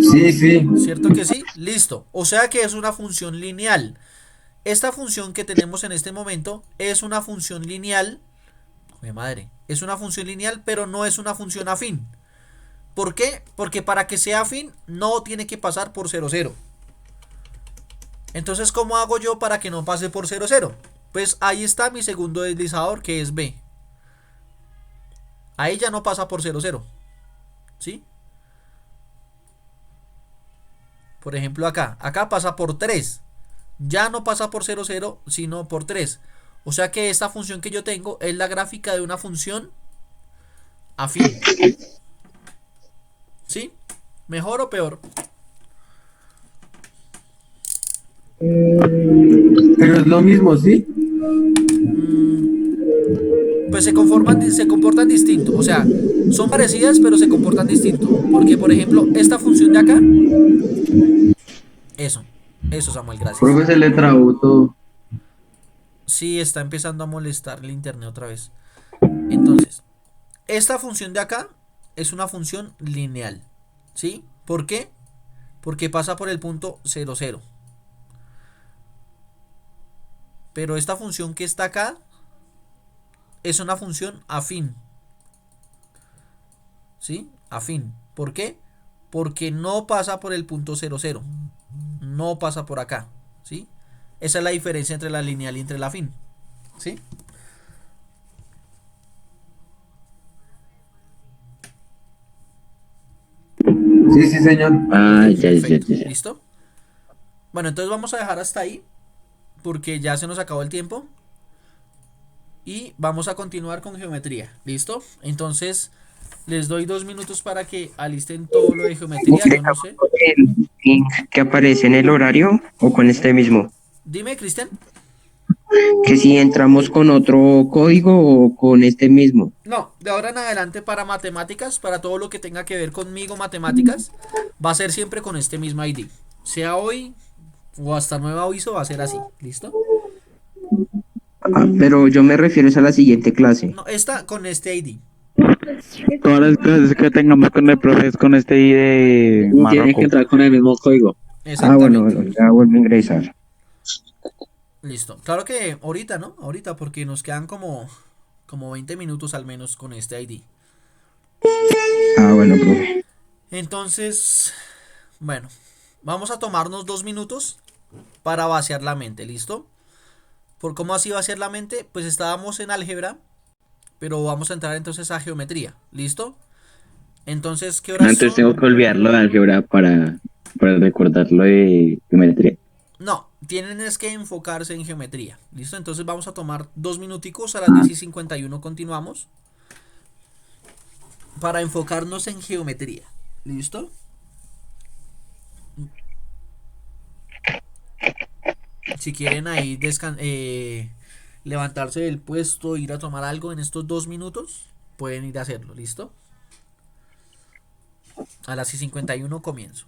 Sí, sí. ¿Cierto que sí? Listo. O sea que es una función lineal. Esta función que tenemos en este momento es una función lineal. ¡Joder, madre! Es una función lineal, pero no es una función afín. ¿Por qué? Porque para que sea afín no tiene que pasar por 0,0. Entonces, ¿cómo hago yo para que no pase por 0,0? Pues ahí está mi segundo deslizador, que es B. Ahí ya no pasa por 0,0. ¿Sí? Por ejemplo acá. Acá pasa por 3. Ya no pasa por 0,0, sino por 3. O sea que esta función que yo tengo es la gráfica de una función afín. ¿Sí? ¿Mejor o peor? Pero es lo mismo, ¿sí? Pues se comportan distinto. O sea, son parecidas, pero se comportan distinto. Porque, por ejemplo, esta función de acá. Eso, Samuel, gracias. Profe, se le trabó todo. Sí, está empezando a molestar el internet otra vez. Entonces, esta función de acá es una función lineal. ¿Sí? ¿Por qué? Porque pasa por el punto 0,0. Pero esta función que está acá es una función afín. ¿Sí? Afín. ¿Por qué? Porque no pasa por el punto 0,0. no pasa por acá, ¿sí? Esa es la diferencia entre la lineal y entre la afín, ¿sí? Sí, sí, señor. Ah, ya, ya, Perfecto, ya, ya. ¿listo? Bueno, entonces vamos a dejar hasta ahí porque ya se nos acabó el tiempo y vamos a continuar con geometría, ¿listo? Entonces les doy 2 minutos para que alisten todo lo de geometría, yo no sé. ¿El link que aparece en el horario o con este mismo? Dime, Cristian. Que si entramos con otro código o con este mismo. No, de ahora en adelante para matemáticas, para todo lo que tenga que ver conmigo matemáticas, va a ser siempre con este mismo ID. Sea hoy o hasta nuevo aviso va a ser así, ¿listo? Ah, pero yo me refiero es a la siguiente clase. No, esta con este ID. Todas las clases que tengamos con el profe es con este I de Tiene que Marroco. entrar con el mismo código. Ah, bueno, Exactamente. bueno, ya vuelvo a ingresar. Listo. Claro que ahorita, ¿no? Ahorita porque nos quedan como 20 minutos al menos con este ID. Ah, bueno, profe. Entonces, bueno, vamos a tomarnos 2 minutos para vaciar la mente, ¿listo? ¿Por cómo así vaciar la mente? Pues estábamos en álgebra, pero vamos a entrar entonces a geometría, ¿listo? Entonces, ¿qué horas Antes son? tengo que olvidarlo de álgebra para recordarlo de geometría. No, tienen es que enfocarse en geometría, ¿listo? Entonces vamos a tomar 2 minuticos, a las 10:51 continuamos para enfocarnos en geometría, ¿listo? Si quieren ahí levantarse del puesto, ir a tomar algo en estos 2 minutos, pueden ir a hacerlo, ¿listo? A las 51 comienzo.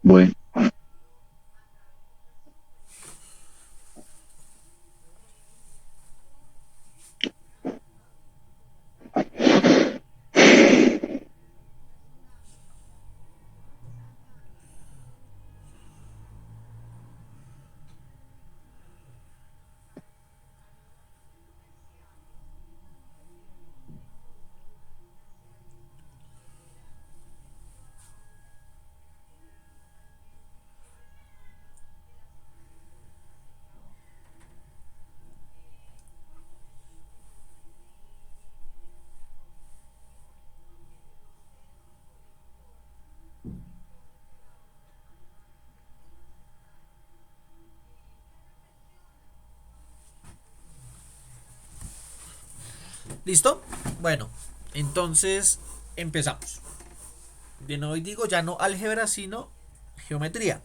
Bueno, ¿Listo? Bueno, entonces empezamos. De nuevo digo ya no álgebra, sino geometría.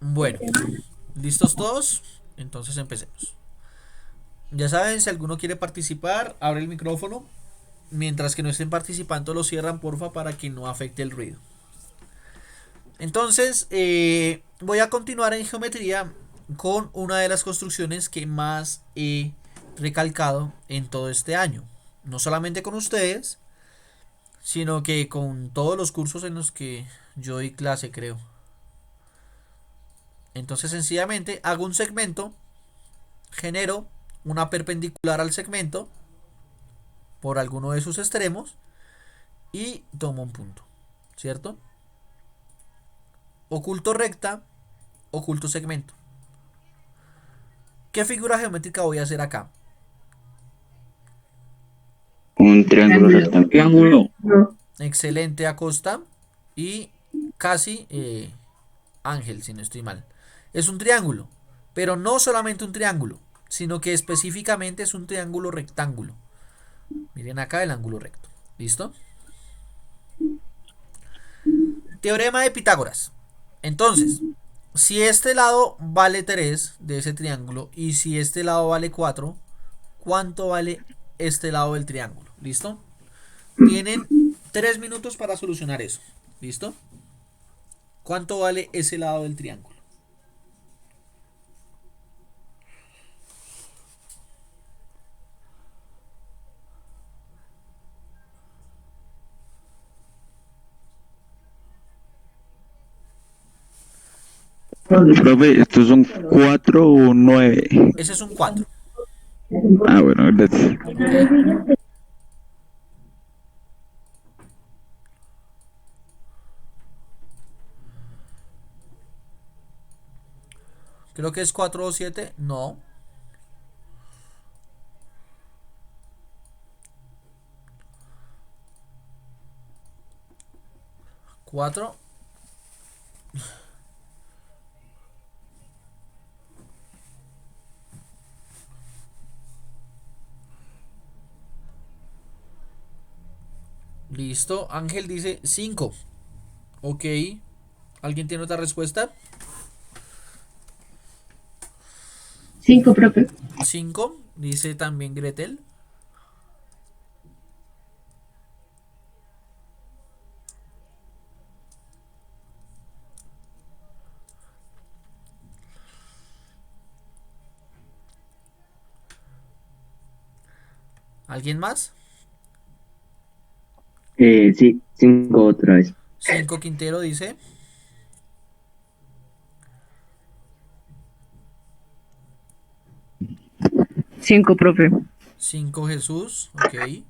Bueno, ¿listos todos? Entonces empecemos. Ya saben, si alguno quiere participar, abre el micrófono. Mientras que no estén participando, lo cierran, porfa, para que no afecte el ruido. Entonces, voy a continuar en geometría con una de las construcciones que más he recalcado en todo este año. No solamente con ustedes, sino que con todos los cursos en los que yo doy clase, creo. Entonces, sencillamente, hago un segmento, genero una perpendicular al segmento por alguno de sus extremos y tomo un punto, ¿cierto? Oculto recta, oculto segmento. ¿Qué figura geométrica voy a hacer acá? Un triángulo rectangular. Triángulo. No. Excelente, Acosta. Y casi Ángel, si no estoy mal. Es un triángulo, pero no solamente un triángulo, sino que específicamente es un triángulo rectángulo. Miren acá el ángulo recto. ¿Listo? Teorema de Pitágoras. Entonces, si este lado vale 3 de ese triángulo y si este lado vale 4, ¿cuánto vale este lado del triángulo? ¿Listo? Tienen 3 minutos para solucionar eso. ¿Listo? ¿Cuánto vale ese lado del triángulo? Profe, ¿estos son 4 o 9? Ese es un 4. Ah, bueno, gracias. ¿Ok? Creo que es 4 o 7. No. ¿4? Listo. Ángel dice 5. Ok. ¿Alguien tiene otra respuesta? 5, profe. 5. Dice también Gretel. ¿Alguien más? Sí, 5 otra vez. 5 Quintero dice. Cinco, profe. 5 Jesús. Ok.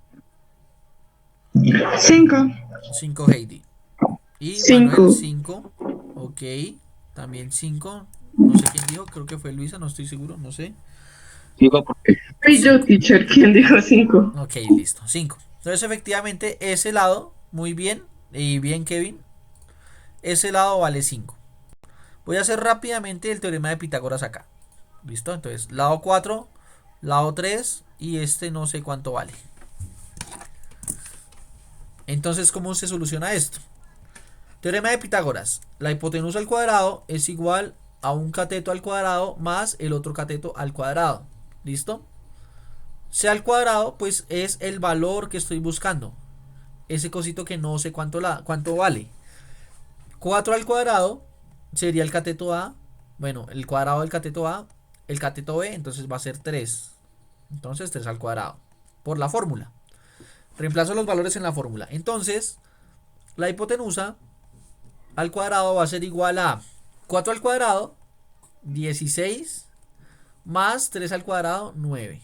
5. 5 Heidi. Y Manuel 5. 5. Ok. También 5. No sé quién dijo. Creo que fue Luisa. No estoy seguro. No sé. Sigo, profe. Soy yo, teacher. ¿Quién dijo 5? Ok, listo. 5. Entonces efectivamente ese lado. Muy bien. Y bien Kevin. Ese lado vale 5. Voy a hacer rápidamente el teorema de Pitágoras acá. ¿Listo? Entonces lado 4. Lado 3. Y este no sé cuánto vale. Entonces, ¿cómo se soluciona esto? Teorema de Pitágoras. La hipotenusa al cuadrado es igual a un cateto al cuadrado más el otro cateto al cuadrado. ¿Listo? C al cuadrado, pues es el valor que estoy buscando. Ese cosito que no sé cuánto vale. 4 al cuadrado sería el cateto A. Bueno, el cuadrado del cateto A. El cateto B, entonces va a ser 3. Entonces 3 al cuadrado. Por la fórmula. Reemplazo los valores en la fórmula. Entonces, la hipotenusa al cuadrado va a ser igual a 4 al cuadrado, 16, más 3 al cuadrado, 9.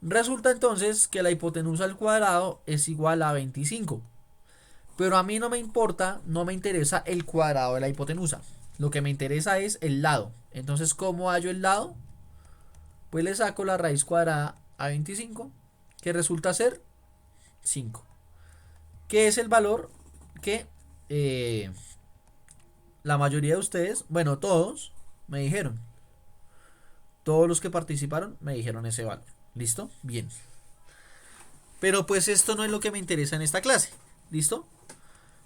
Resulta entonces que la hipotenusa al cuadrado es igual a 25. Pero a mí no me importa, no me interesa el cuadrado de la hipotenusa. Lo que me interesa es el lado. Entonces, ¿cómo hallo el lado? Pues le saco la raíz cuadrada a 25, que resulta ser 5. Que es el valor que la mayoría de ustedes, bueno, todos me dijeron. Todos los que participaron me dijeron ese valor. ¿Listo? Bien. Pero pues esto no es lo que me interesa en esta clase. ¿Listo?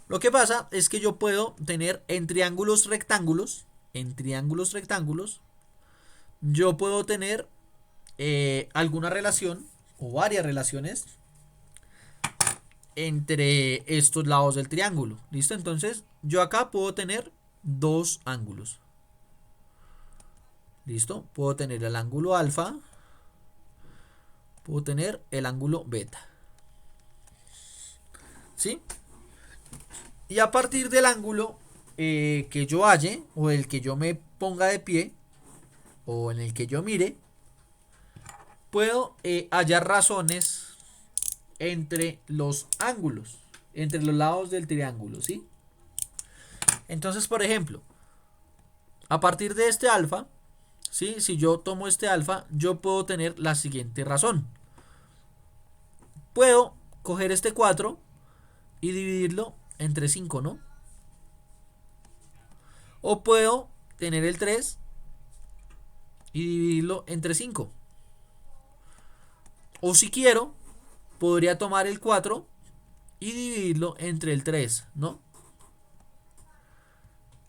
Lo que pasa es que yo puedo tener en triángulos rectángulos, yo puedo tener alguna relación o varias relaciones entre estos lados del triángulo. ¿Listo? Entonces, yo acá puedo tener dos ángulos. ¿Listo? Puedo tener el ángulo alfa. Puedo tener el ángulo beta. ¿Sí? Y a partir del ángulo que yo halle, o el que yo me ponga de pie, o en el que yo mire, puedo hallar razones entre los ángulos, entre los lados del triángulo, ¿sí? Entonces, por ejemplo, a partir de este alfa, ¿sí? Si yo tomo este alfa, yo puedo tener la siguiente razón. puedo coger este 4 y dividirlo entre 5, ¿no? O puedo tener el 3 y dividirlo entre 5. O si quiero, podría tomar el 4 y dividirlo entre el 3, ¿no?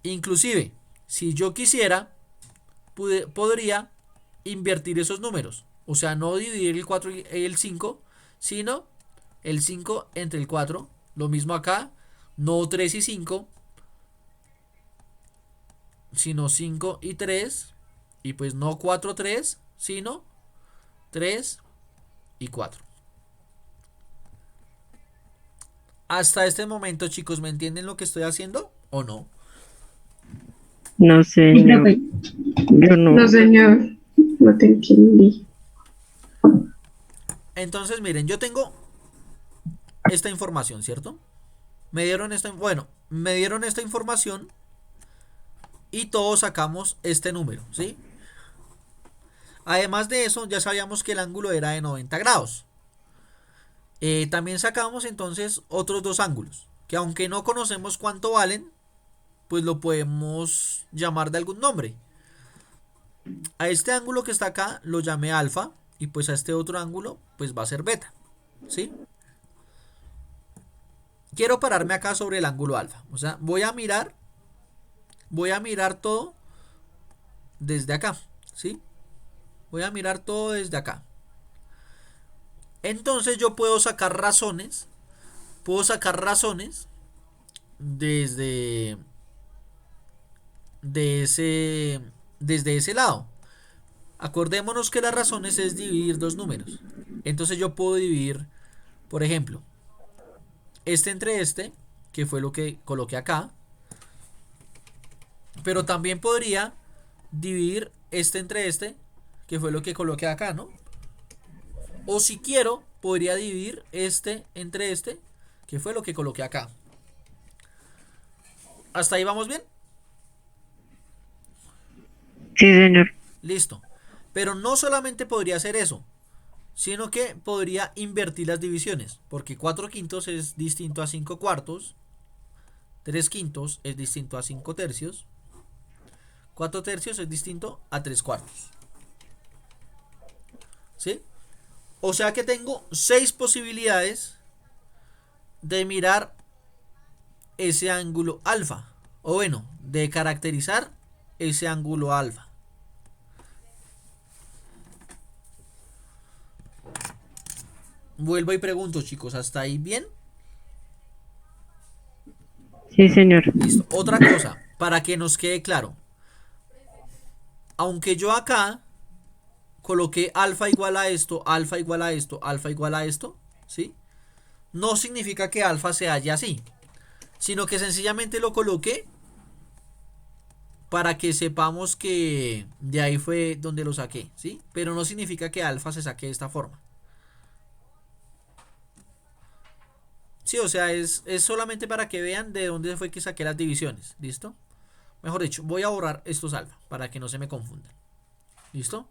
Inclusive, si yo quisiera, podría invertir esos números. O sea, no dividir el 4 y el 5, sino el 5 entre el 4. Lo mismo acá, no 3 y 5, sino 5 y 3. Y pues no 4, 3, sino 3 y 4. Hasta este momento, chicos, ¿me entienden lo que estoy haciendo o no? No, Sí, señor. profe. Yo no. No, señor. No te entendí. Entonces, miren, yo tengo esta información, ¿cierto? Me dieron esta información y todos sacamos este número, ¿sí? Además de eso, ya sabíamos que el ángulo era de 90 grados. También sacamos entonces otros dos ángulos, que aunque no conocemos cuánto valen, pues lo podemos llamar de algún nombre. A este ángulo que está acá lo llamé alfa, y pues a este otro ángulo pues va a ser beta, ¿sí? Quiero pararme acá sobre el ángulo alfa, o sea, voy a mirar todo desde acá, ¿sí? Voy a mirar todo desde acá. Entonces yo puedo sacar razones desde ese lado. Acordémonos que las razones es dividir dos números. Entonces yo puedo dividir, por ejemplo, este entre este, que fue lo que coloqué acá. Pero también podría dividir este entre este, que fue lo que coloqué acá, ¿no? O si quiero, podría dividir este entre este, que fue lo que coloqué acá. ¿Hasta ahí vamos bien? Sí, señor. Listo. Pero no solamente podría hacer eso, sino que podría invertir las divisiones, porque 4 quintos es distinto a 5 cuartos, 3 quintos es distinto a 5 tercios, 4 tercios es distinto a 3 cuartos. ¿Sí? O sea que tengo 6 posibilidades de mirar ese ángulo alfa, o bueno, de caracterizar ese ángulo alfa. Vuelvo y pregunto, chicos, ¿hasta ahí bien? Sí, señor. Listo. Otra cosa, para que nos quede claro. Aunque yo acá coloqué alfa igual a esto, alfa igual a esto, alfa igual a esto, ¿sí? No significa que alfa se halle así, sino que sencillamente lo coloqué para que sepamos que de ahí fue donde lo saqué, ¿sí? Pero no significa que alfa se saque de esta forma. Sí, o sea, es solamente para que vean de dónde fue que saqué las divisiones. ¿Listo? Mejor dicho, voy a borrar estos alfa para que no se me confundan. ¿Listo?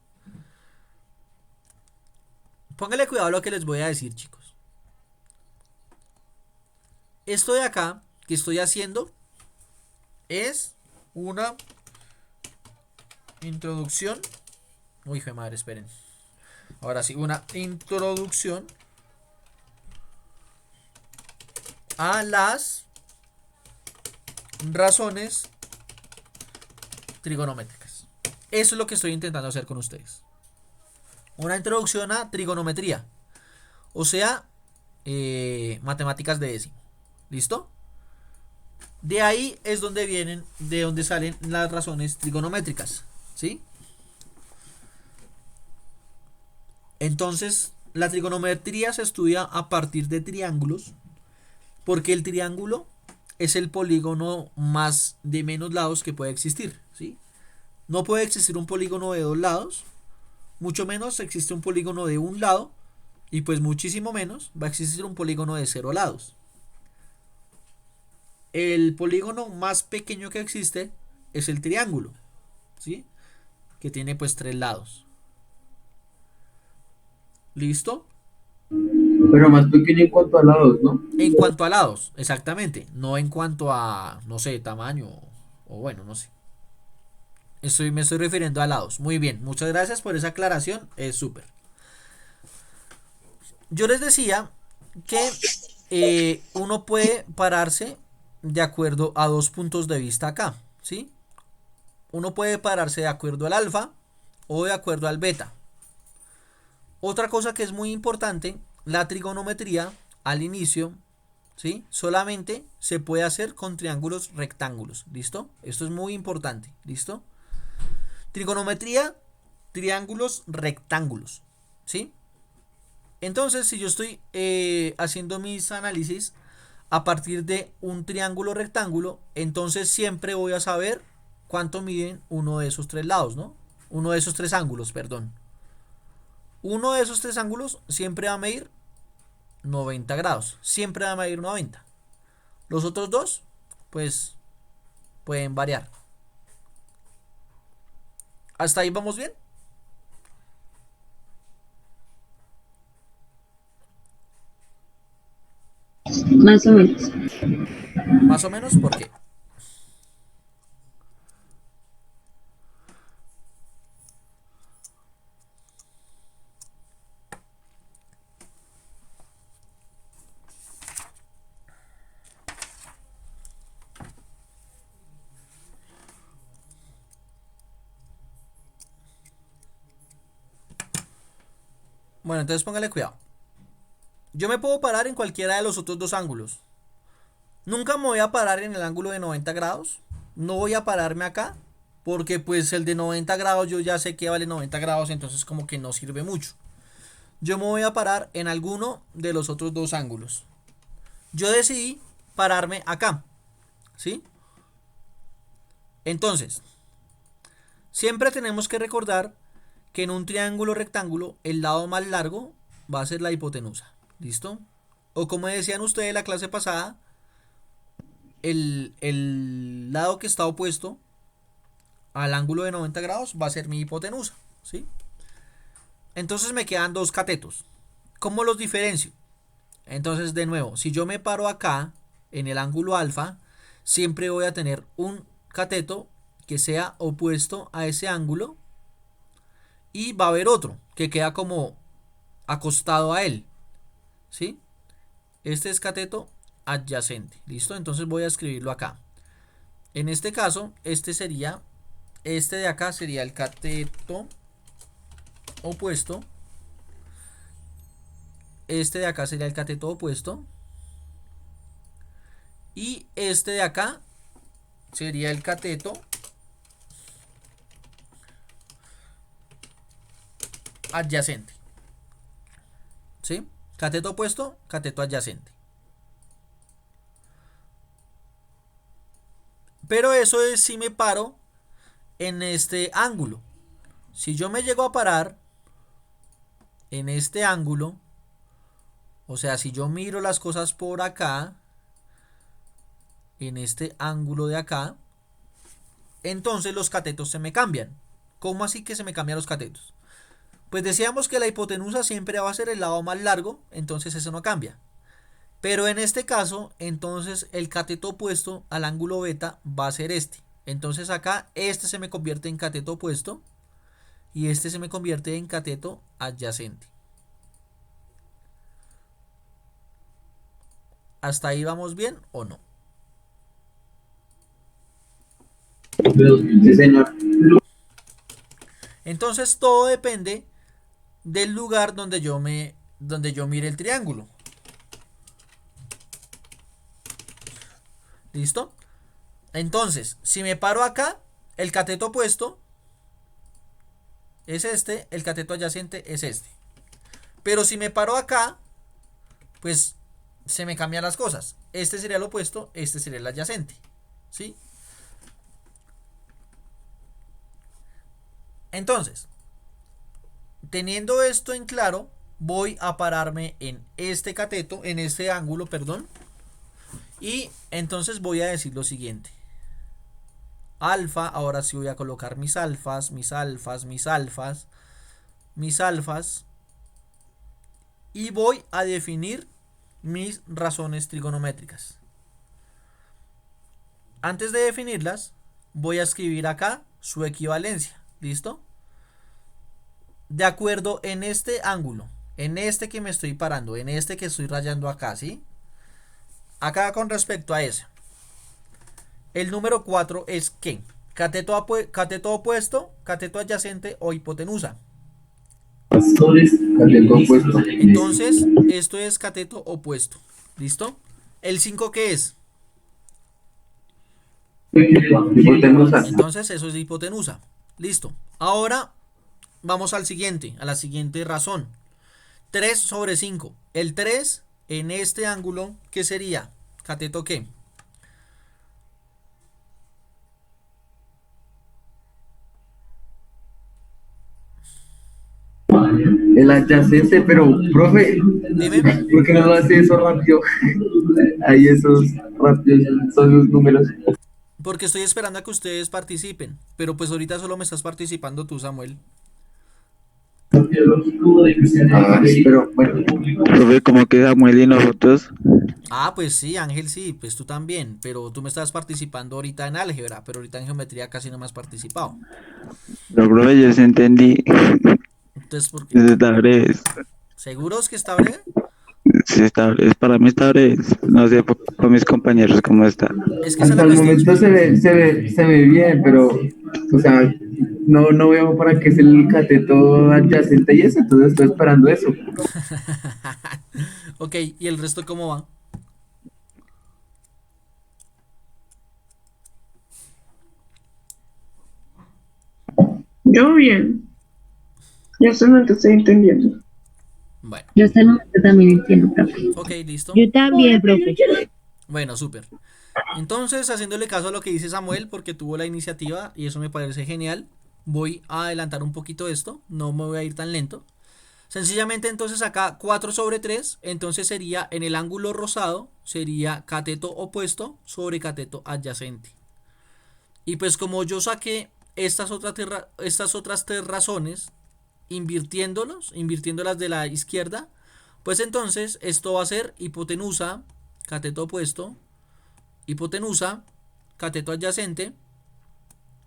Póngale cuidado a lo que les voy a decir, chicos. Esto de acá que estoy haciendo es una introducción. Uy, hijo de madre, esperen. Ahora sí, una introducción a las razones trigonométricas. Eso es lo que estoy intentando hacer con ustedes. Una introducción a trigonometría. O sea, matemáticas de décimo. ¿Listo? De ahí es donde vienen, de donde salen las razones trigonométricas. ¿Sí? Entonces, la trigonometría se estudia a partir de triángulos. Porque el triángulo es el polígono más de menos lados que puede existir, ¿sí? No puede existir un polígono de 2 lados, mucho menos existe un polígono de un lado, y pues muchísimo menos va a existir un polígono de 0 lados. El polígono más pequeño que existe es el triángulo, ¿sí? Que tiene pues 3 lados. ¿Listo? Pero más pequeño en cuanto a lados, ¿no? En cuanto a lados, exactamente. No en cuanto a, no sé, tamaño o bueno, no sé. Me estoy refiriendo a lados. Muy bien, muchas gracias por esa aclaración. Es súper. Yo les decía que uno puede pararse de acuerdo a dos puntos de vista acá, ¿sí? Uno puede pararse de acuerdo al alfa o de acuerdo al beta. Otra cosa que es muy importante, la trigonometría al inicio, ¿sí? Solamente se puede hacer con triángulos rectángulos, ¿listo? Esto es muy importante, ¿listo? Trigonometría, triángulos rectángulos, ¿sí? Entonces, si yo estoy haciendo mis análisis a partir de un triángulo rectángulo, entonces siempre voy a saber cuánto miden uno de esos tres lados, ¿no? Uno de esos tres ángulos, perdón. Uno de esos tres ángulos siempre va a medir 90 grados. Siempre va a medir 90. Los otros dos, pues, pueden variar. ¿Hasta ahí vamos bien? Más o menos. Más o menos, ¿por qué? Bueno, entonces póngale cuidado. Yo me puedo parar en cualquiera de los otros dos ángulos. Nunca me voy a parar en el ángulo de 90 grados. No voy a pararme acá. Porque pues el de 90 grados yo ya sé que vale 90 grados. Entonces como que no sirve mucho. Yo me voy a parar en alguno de los otros dos ángulos. Yo decidí pararme acá. ¿Sí? Entonces, siempre tenemos que recordar que en un triángulo rectángulo el lado más largo va a ser la hipotenusa. ¿Listo? O como decían ustedes en la clase pasada, el lado que está opuesto al ángulo de 90 grados va a ser mi hipotenusa. ¿Sí? Entonces me quedan dos catetos. ¿Cómo los diferencio? Entonces, de nuevo, si yo me paro acá en el ángulo alfa, siempre voy a tener un cateto que sea opuesto a ese ángulo y va a haber otro que queda como acostado a él. ¿Sí? Este es cateto adyacente. ¿Listo? Entonces voy a escribirlo acá. En este caso, este de acá sería el cateto opuesto. Este de acá sería el cateto opuesto. Y este de acá sería el cateto adyacente. ¿Sí? Cateto opuesto, cateto adyacente. Pero eso es si me paro en este ángulo. Si yo me llego a parar en este ángulo, o sea, si yo miro las cosas por acá, en este ángulo de acá, entonces los catetos se me cambian. ¿Cómo así que se me cambian los catetos? Pues decíamos que la hipotenusa siempre va a ser el lado más largo, entonces eso no cambia. Pero en este caso, entonces el cateto opuesto al ángulo beta va a ser este. Entonces acá este se me convierte en cateto opuesto y este se me convierte en cateto adyacente. ¿Hasta ahí vamos bien o no? Sí, señor. Entonces todo depende del lugar donde yo mire el triángulo. ¿Listo? Entonces, si me paro acá, el cateto opuesto es este, el cateto adyacente es este. Pero si me paro acá, pues se me cambian las cosas. Este sería el opuesto, este sería el adyacente. ¿Sí? Entonces, teniendo esto en claro, voy a pararme en este cateto, en este ángulo, perdón. Y entonces voy a decir lo siguiente. Alfa, ahora sí voy a colocar mis alfas, mis alfas, mis alfas, mis alfas. y voy a definir mis razones trigonométricas. Antes de definirlas, voy a escribir acá su equivalencia. ¿Listo? De acuerdo en este ángulo, en este que me estoy parando, en este que estoy rayando acá, ¿sí? Acá con respecto a ese. El número 4 es ¿qué? Cateto opuesto, cateto adyacente o hipotenusa. Cateto opuesto. Entonces, esto es cateto opuesto. ¿Listo? ¿El 5 qué es? Hipotenusa. Entonces, eso es hipotenusa. Listo. Ahora, vamos al siguiente, a la siguiente razón. 3 sobre 5. El 3 en este ángulo, ¿qué sería? ¿Cateto qué? El adyacente, pero, profe, Dime. ¿por qué no lo hace eso rápido? Ahí esos rápidos, son los números. Porque estoy esperando a que ustedes participen. Pero pues ahorita solo me estás participando tú, Samuel. Ah, pero bueno, Profe, ¿cómo que Samuel y nosotros? Ah, pues sí, Ángel, sí, pues tú también. Pero tú me estás participando ahorita en álgebra. Pero ahorita en geometría casi no me has participado. No, profe, yo sí entendí. Entonces, ¿por qué? Está breve. ¿Seguros que está breve? Sí, está breve. Para mí está breve. No sé por mis compañeros cómo está. Es que esa es hasta la el cuestión. momento se ve bien, pero, o sea, no veo para qué es el cateto adyacente y eso, entonces estoy esperando eso. Ok, ¿y el resto cómo va? Yo bien. Ya solamente estoy entendiendo. Bueno, Yo hasta el momento también entiendo, profe. ok, listo. Yo también, profe. Bueno, súper. Entonces, haciéndole caso a lo que dice Samuel, porque tuvo la iniciativa y eso me parece genial, voy a adelantar un poquito esto, no me voy a ir tan lento. Sencillamente entonces acá 4 sobre 3, entonces sería en el ángulo rosado, sería cateto opuesto sobre cateto adyacente. Y pues como yo saqué estas otras tres razones, invirtiéndolas de la izquierda, pues entonces esto va a ser hipotenusa, cateto opuesto, hipotenusa, cateto adyacente,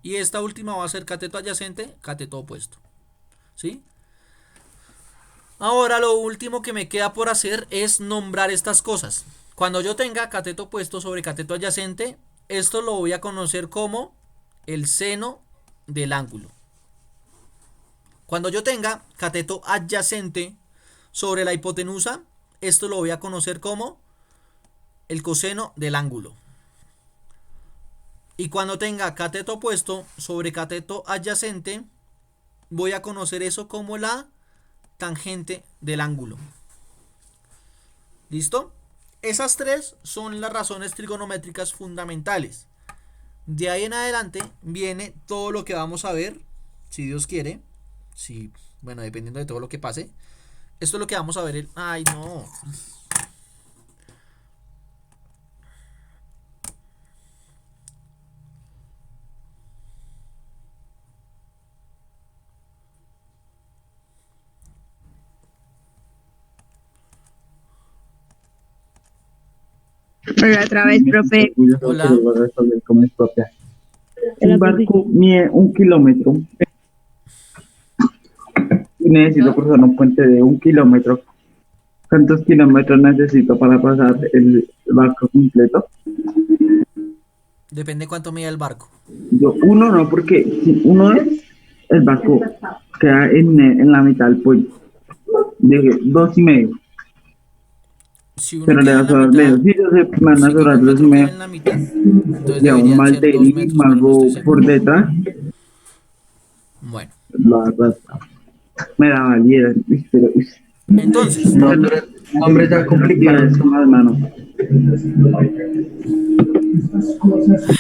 y esta última va a ser cateto adyacente, cateto opuesto. ¿Sí? Ahora lo último que me queda por hacer es nombrar estas cosas. Cuando yo tenga cateto opuesto sobre cateto adyacente, esto lo voy a conocer como el seno del ángulo. Cuando yo tenga cateto adyacente sobre la hipotenusa, esto lo voy a conocer como el coseno del ángulo. Y cuando tenga cateto opuesto sobre cateto adyacente, voy a conocer eso como la tangente del ángulo. ¿Listo? Esas tres son las razones trigonométricas fundamentales. De ahí en adelante viene todo lo que vamos a ver, si Dios quiere. Si, bueno, dependiendo de todo lo que pase. Esto es lo que vamos a ver. Ay, no. Hola, otra vez, profe. Hola. Un barco mide 1 kilómetro y necesito cruzar un puente de 1 kilómetro. ¿Cuántos kilómetros necesito para pasar el barco completo? Depende cuánto mida el barco. Yo, uno no, porque si uno es, el barco queda en la mitad del puente. Dije 2,5. Si uno Pero le queda da en la sobrar medio. mitad, Sí, yo sé, me van si a con sobrar un metro 2,5. queda en la mitad, entonces Ya un deberían ser 2 malterín, metros, pero no algo estoy por seguro. detrás, Bueno, la verdad, me la valiera. Pero, entonces, Nombre ya complicado. eso más, mano.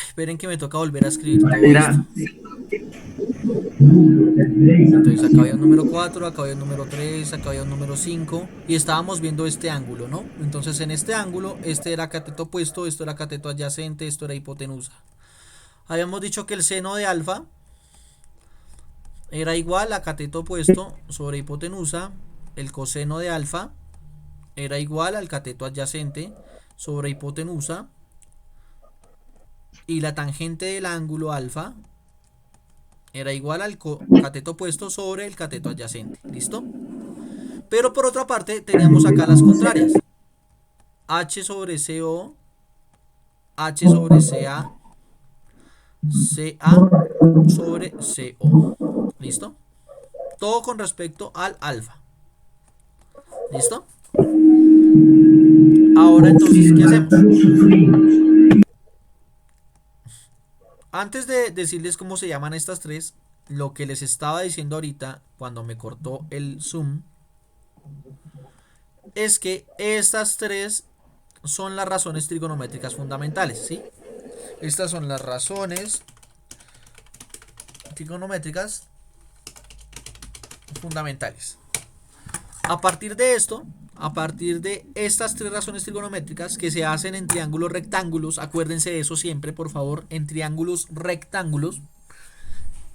esperen que me toca volver a escribir todo Mira, esto. Entonces acá había un número 4, acá había un número 3, acá había un número 5 y estábamos viendo este ángulo, ¿no? Entonces en este ángulo, este era cateto opuesto, esto era cateto adyacente, esto era hipotenusa. Habíamos dicho que el seno de alfa era igual a cateto opuesto sobre hipotenusa, el coseno de alfa era igual al cateto adyacente sobre hipotenusa y la tangente del ángulo alfa era igual al cateto opuesto sobre el cateto adyacente. ¿Listo? Pero por otra parte teníamos acá las contrarias. H sobre CO, H sobre CA, CA sobre CO. ¿Listo? Todo con respecto al alfa. ¿Listo? Ahora entonces, ¿qué hacemos? Antes de decirles cómo se llaman estas tres, lo que les estaba diciendo ahorita cuando me cortó el Zoom es que estas tres son las razones trigonométricas fundamentales, ¿sí? Estas son las razones trigonométricas fundamentales. A partir de esto, a partir de estas tres razones trigonométricas que se hacen en triángulos rectángulos, acuérdense de eso siempre, por favor, en triángulos rectángulos,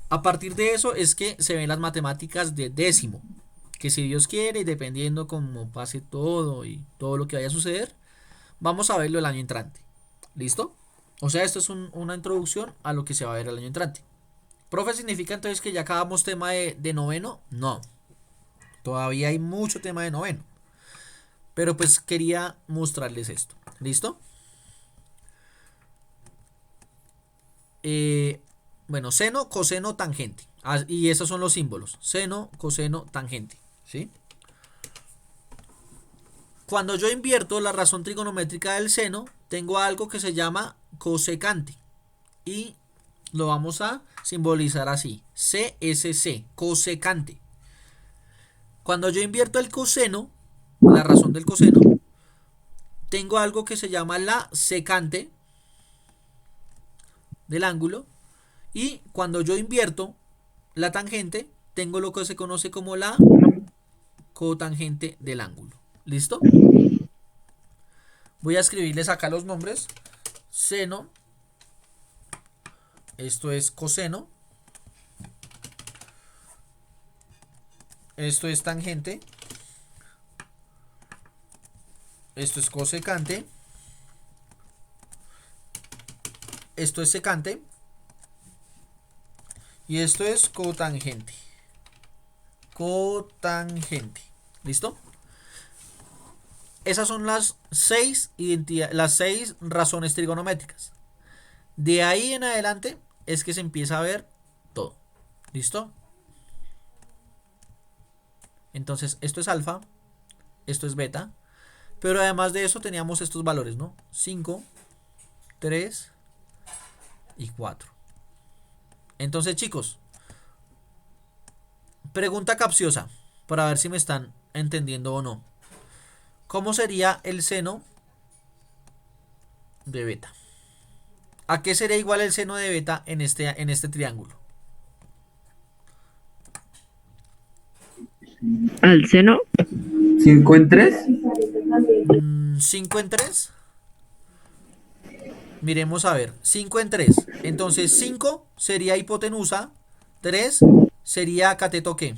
a partir de eso es que se ven las matemáticas de décimo, que si Dios quiere, y dependiendo cómo pase todo y todo lo que vaya a suceder, vamos a verlo el año entrante. ¿Listo? O sea, esto es una introducción a lo que se va a ver el año entrante. Profe, ¿significa entonces que ya acabamos tema de noveno? No. Todavía hay mucho tema de noveno. Pero pues quería mostrarles esto. ¿Listo? Bueno, seno, coseno, tangente. Y esos son los símbolos. Seno, coseno, tangente. ¿Sí? Cuando yo invierto la razón trigonométrica del seno, tengo algo que se llama cosecante. Y lo vamos a simbolizar así. CSC, cosecante. Cuando yo invierto el coseno, la razón del coseno, tengo algo que se llama la secante del ángulo. Y cuando yo invierto la tangente, tengo lo que se conoce como la cotangente del ángulo. ¿Listo? Voy a escribirles acá los nombres. Seno. Esto es coseno. Esto es tangente. Esto es cosecante. Esto es secante. Y esto es cotangente. Cotangente. ¿Listo? Esas son las seis razones trigonométricas. De ahí en adelante es que se empieza a ver todo. ¿Listo? Entonces, esto es alfa, esto es beta, pero además de eso teníamos estos valores, ¿no? 5, 3 y 4. Entonces, chicos, pregunta capciosa para ver si me están entendiendo o no. ¿Cómo sería el seno de beta? ¿A qué sería igual el seno de beta en este triángulo? Al seno. 5 en 3. 5 en 3. Miremos a ver. 5 en 3. Entonces 5 sería hipotenusa. 3 sería cateto ¿qué?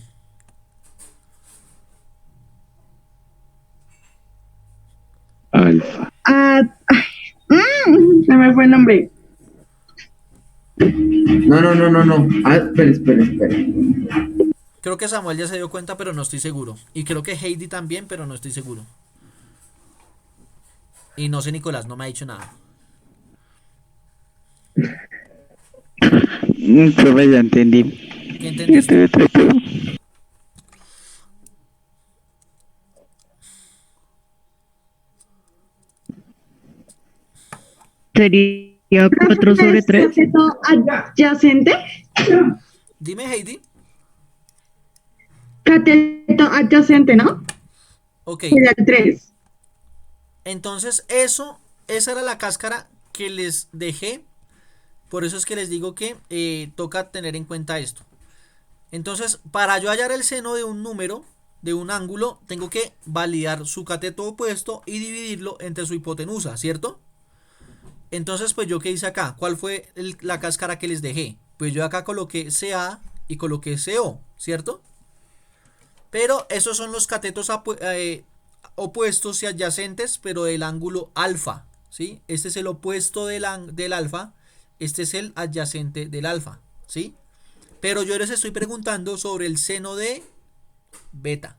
Alfa. Se me fue el nombre. No. Espera. Creo que Samuel ya se dio cuenta, pero no estoy seguro. Y creo que Heidi también, pero no estoy seguro. Y no sé, Nicolás, no me ha dicho nada. Profe, ya entendí. ¿Qué entendiste? Sería 4 sobre 3. ¿Cateto adyacente? Dime, Heidi. Cateto adyacente, ¿no? Ok. Sería el 3. Entonces, esa era la cáscara que les dejé. Por eso es que les digo que toca tener en cuenta esto. Entonces, para yo hallar el seno de un número, de un ángulo, tengo que validar su cateto opuesto y dividirlo entre su hipotenusa, ¿cierto? Entonces, pues yo qué hice acá. ¿Cuál fue la cáscara que les dejé? Pues yo acá coloqué CA y coloqué CO, ¿cierto? Pero esos son los catetos opuestos y adyacentes, pero del ángulo alfa, ¿sí? Este es el opuesto del alfa, este es el adyacente del alfa, ¿sí? Pero yo les estoy preguntando sobre el seno de beta.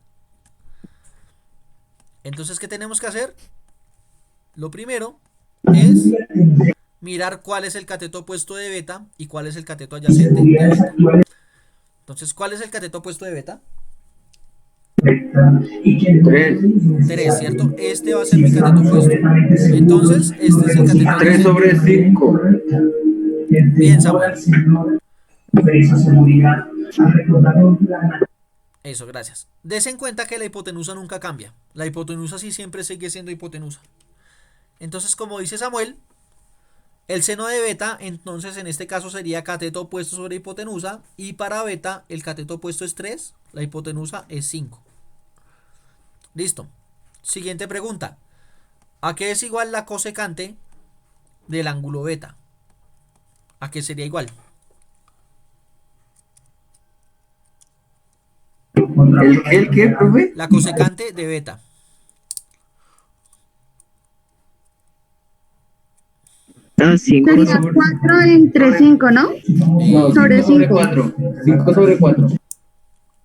Entonces, ¿qué tenemos que hacer? Lo primero es mirar cuál es el cateto opuesto de beta y cuál es el cateto adyacente de beta. Entonces, ¿cuál es el cateto opuesto de beta? 3, ¿cierto? Este va a ser mi cateto opuesto. Entonces, este es el cateto adyacente. 3 sobre 5. Bien, Samuel. Eso, gracias. Dese en cuenta que la hipotenusa nunca cambia. La hipotenusa sí siempre sigue siendo hipotenusa. Entonces, como dice Samuel, el seno de beta, entonces en este caso sería cateto opuesto sobre hipotenusa. Y para beta, el cateto opuesto es 3, la hipotenusa es 5. Listo. Siguiente pregunta. ¿A qué es igual la cosecante del ángulo beta? ¿A qué sería igual? ¿El qué, profe? La cosecante de beta. Ah, 5 Sería sobre 4 entre 5, ¿no? No, Sobre 5 sobre 5. 4. 5 sobre 4.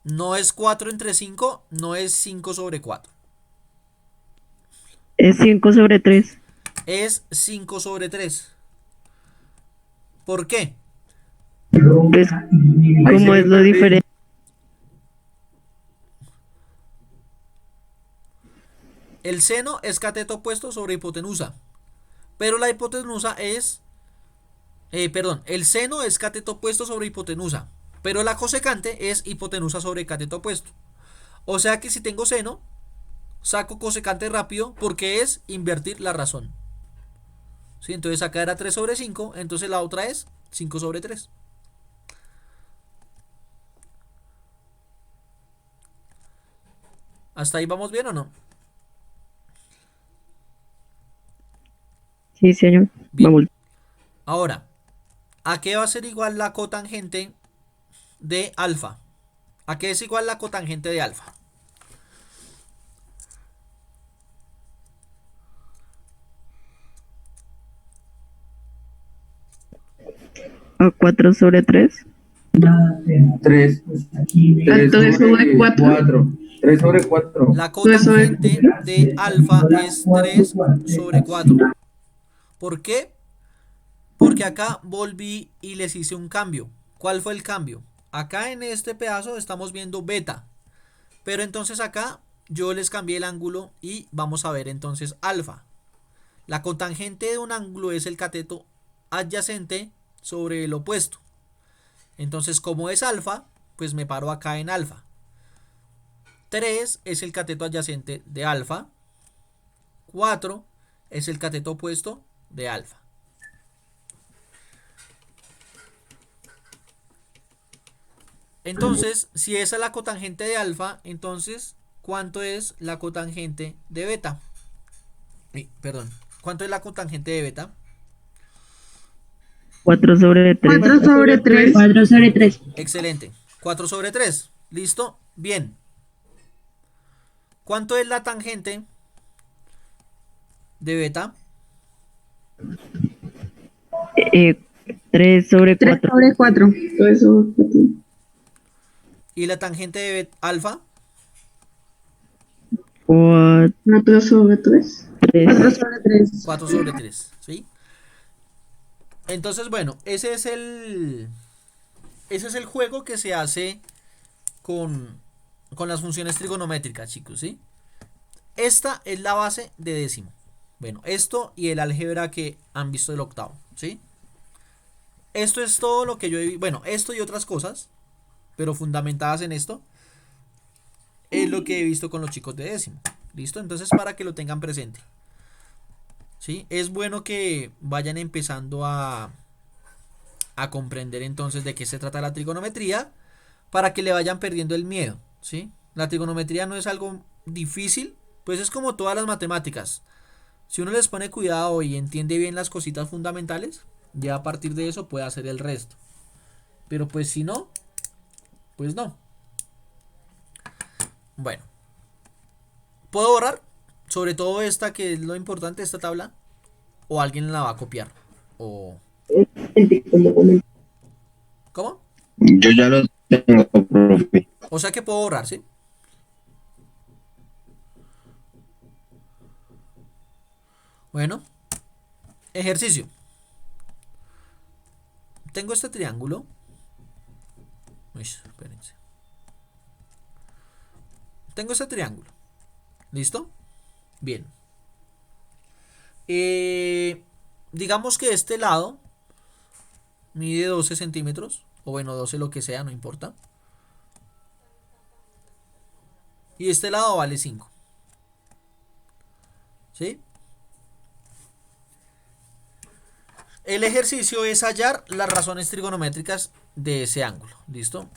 No es 4 entre 5, no es 5 sobre 4. es 5 sobre 3. Es 5 sobre 3. ¿Por qué? Pues, ¿cómo es lo diferente? El seno es cateto opuesto sobre hipotenusa. Pero la hipotenusa es... el seno es cateto opuesto sobre hipotenusa. Pero la cosecante es hipotenusa sobre cateto opuesto. O sea que si tengo seno, saco cosecante rápido porque es invertir la razón. ¿Sí? Entonces acá era 3 sobre 5, entonces la otra es 5 sobre 3. ¿Hasta ahí vamos bien o no? Sí, señor. Bien. Vamos. Ahora, ¿a qué va a ser igual la cotangente de alfa? ¿A qué es igual la cotangente de alfa? A 4 sobre 3. 3. 3 sobre 4. 3 sobre 4. La cotangente de alfa es 3 sobre 4. ¿Por qué? Porque acá volví y les hice un cambio. ¿Cuál fue el cambio? Acá en este pedazo estamos viendo beta. Pero entonces acá yo les cambié el ángulo y vamos a ver entonces alfa. La cotangente de un ángulo es el cateto adyacente sobre el opuesto. Entonces, como es alfa, pues me paro acá en alfa. 3 es el cateto adyacente de alfa. 4 es el cateto opuesto de alfa. Entonces, si esa es la cotangente de alfa, entonces, ¿cuánto es la cotangente de beta? Perdón, ¿cuánto es la cotangente de beta? 4 sobre 3. 4 sobre 3. 4 sobre 3. Excelente. 4 sobre 3. ¿Listo? Bien. ¿Cuánto es la tangente de beta? 3 sobre 3 4. sobre 4. ¿Y la tangente de alfa? 4 sobre 3. 4 3. sobre 3. 4 sobre 3. ¿Sí? Entonces, bueno, ese es el juego que se hace con las funciones trigonométricas, chicos, ¿sí? Esta es la base de décimo. Bueno, esto y el álgebra que han visto del octavo, ¿sí? Esto es todo lo que yo he visto. Bueno, esto y otras cosas, pero fundamentadas en esto, es lo que he visto con los chicos de décimo. ¿Listo? Entonces, para que lo tengan presente. ¿Sí? Es bueno que vayan empezando a comprender entonces de qué se trata la trigonometría para que le vayan perdiendo el miedo, ¿sí? La trigonometría no es algo difícil, pues es como todas las matemáticas. Si uno les pone cuidado y entiende bien las cositas fundamentales, ya a partir de eso puede hacer el resto. Pero pues si no, pues no. Bueno. ¿Puedo borrar? Sobre todo esta que es lo importante, esta tabla, o alguien la va a copiar. O ¿cómo? Yo ya lo tengo, profe. O sea que puedo borrar, ¿sí? Bueno, ejercicio. Tengo este triángulo. Uy, espérense. Tengo este triángulo. ¿Listo? Bien. Digamos que este lado mide 12 centímetros. O bueno, 12 lo que sea, no importa. Y este lado vale 5. ¿Sí? El ejercicio es hallar las razones trigonométricas de ese ángulo. ¿Listo?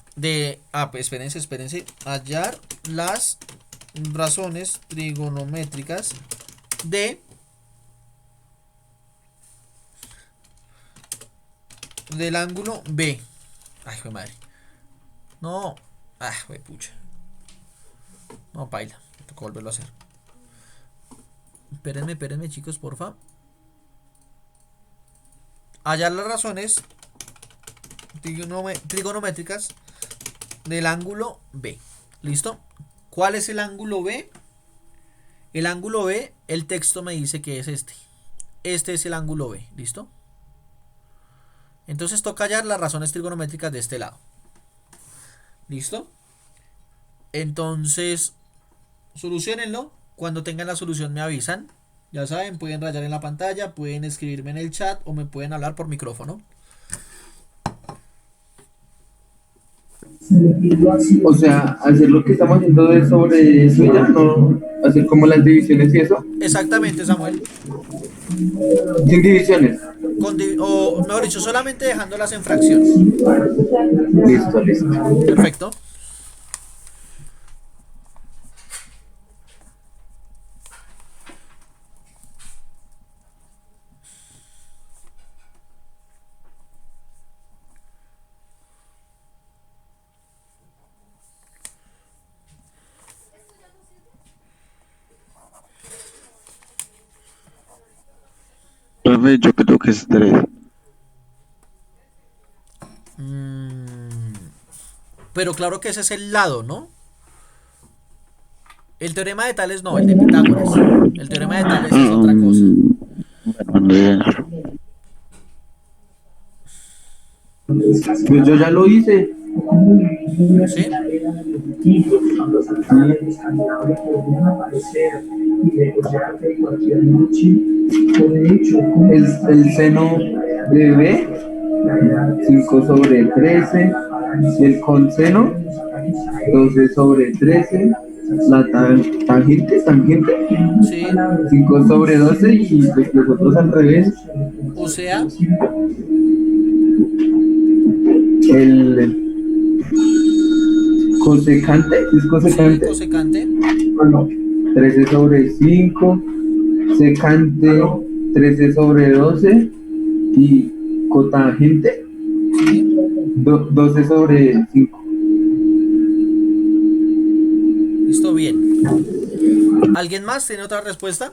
Pues espérense. Hallar las razones trigonométricas del ángulo B. Ay, fue madre. No. Fue pucha. No, paila. Me tocó volverlo a hacer. Espérenme, chicos, porfa. Hallar las razones trigonométricas del ángulo B. ¿Listo? ¿Cuál es el ángulo B? El ángulo B, el texto me dice que es este. Este es el ángulo B. ¿Listo? Entonces toca hallar las razones trigonométricas de este lado. ¿Listo? Entonces, solucionenlo. Cuando tengan la solución me avisan. Ya saben, pueden rayar en la pantalla, pueden escribirme en el chat o me pueden hablar por micrófono. O sea, hacer lo que estamos haciendo de sobre eso ya, no hacer como las divisiones y eso. Exactamente, Samuel. Sin divisiones. O mejor dicho, solamente dejándolas en fracciones. Listo. Perfecto. Profe, yo creo que es 3. Pero claro que ese es el lado, ¿no? El teorema de Tales no, el de Pitágoras. El teorema de Tales es otra cosa. Pues yo ya lo hice. ¿Sí? El seno de B, 5 sobre 13, y el conseno, 12 sobre 13, la tangente, Sí. 5 sobre 12 y los otros al revés. O sea, El cosecante, ¿es sí, cosecante? cosecante. 13 sobre 5, secante 13 sobre 12 y cotangente Sí. 12 sobre 5. Listo, bien. ¿Alguien más tiene otra respuesta?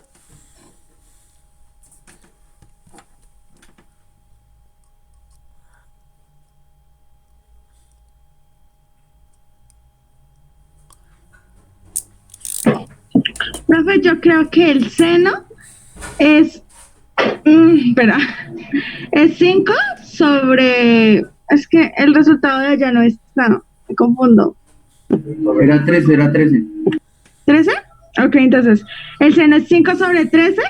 Profe, yo creo que el seno es, espera, es 5 sobre, es que el resultado de allá no está, me confundo. Era 13. ¿13? Ok, entonces, el seno es 5 sobre 13,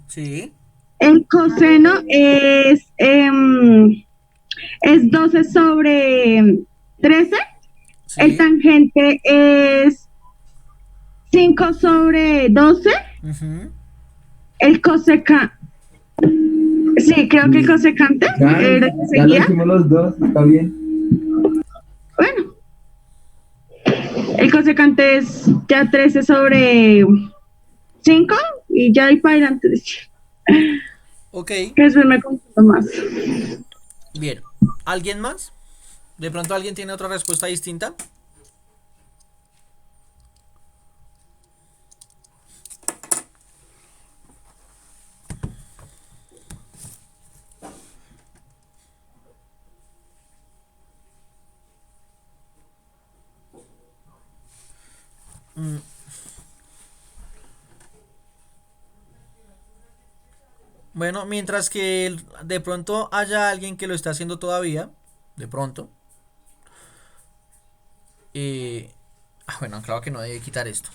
Sí. el coseno es 12 sobre 13, Sí. el tangente es 5 sobre 12, Ujú. el cosecante, sí, creo que el cosecante Ya, era el que ya lo seguía. hicimos los dos, está bien. Bueno, el cosecante es ya 13 sobre 5 y ya ahí para adelante. Ok, Que después me confundo más. bien. ¿Alguien más? ¿De pronto alguien tiene otra respuesta distinta? Bueno, mientras que de pronto haya alguien que lo está haciendo todavía, de pronto. Bueno, claro que no debe quitar esto.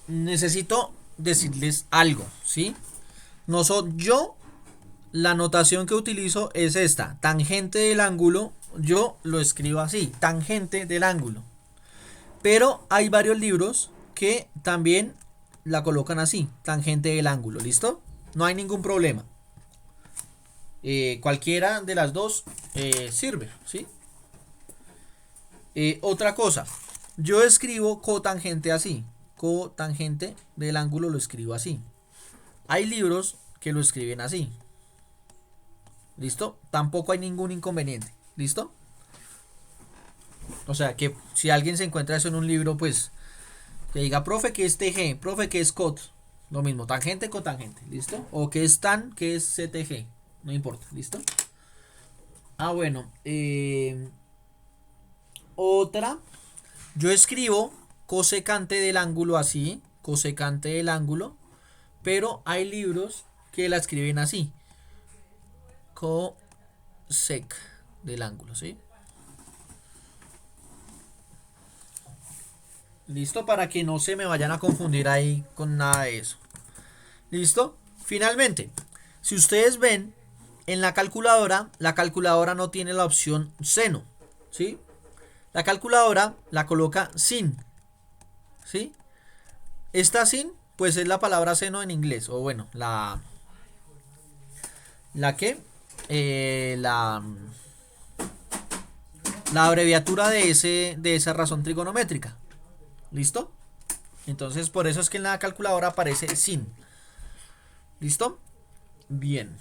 Necesito decirles algo, ¿sí? Yo, la notación que utilizo es esta, tangente del ángulo, yo lo escribo así, tangente del ángulo. Pero hay varios libros que también la colocan así, tangente del ángulo, ¿listo? No hay ningún problema. Cualquiera de las dos sirve, ¿sí? Otra cosa, yo escribo cotangente así, cotangente del ángulo lo escribo así. Hay libros que lo escriben así. ¿Listo? Tampoco hay ningún inconveniente. ¿Listo? O sea que si alguien se encuentra eso en un libro, pues que diga, profe, que es TG, profe, que es cot. Lo mismo, tangente, cotangente. ¿Listo? O que es tan, que es CTG. No importa. ¿Listo? Bueno. Otra. Yo escribo cosecante del ángulo así. Cosecante del ángulo. Pero hay libros que la escriben así. Cosec del ángulo, ¿sí? Listo, para que no se me vayan a confundir ahí con nada de eso. Listo. Finalmente, si ustedes ven en la calculadora no tiene la opción seno, ¿sí? La calculadora la coloca sin, ¿sí? Esta sin, pues es la palabra seno en inglés, o bueno, la abreviatura de esa razón trigonométrica. ¿Listo? Entonces por eso es que en la calculadora aparece sin. ¿Listo? Bien.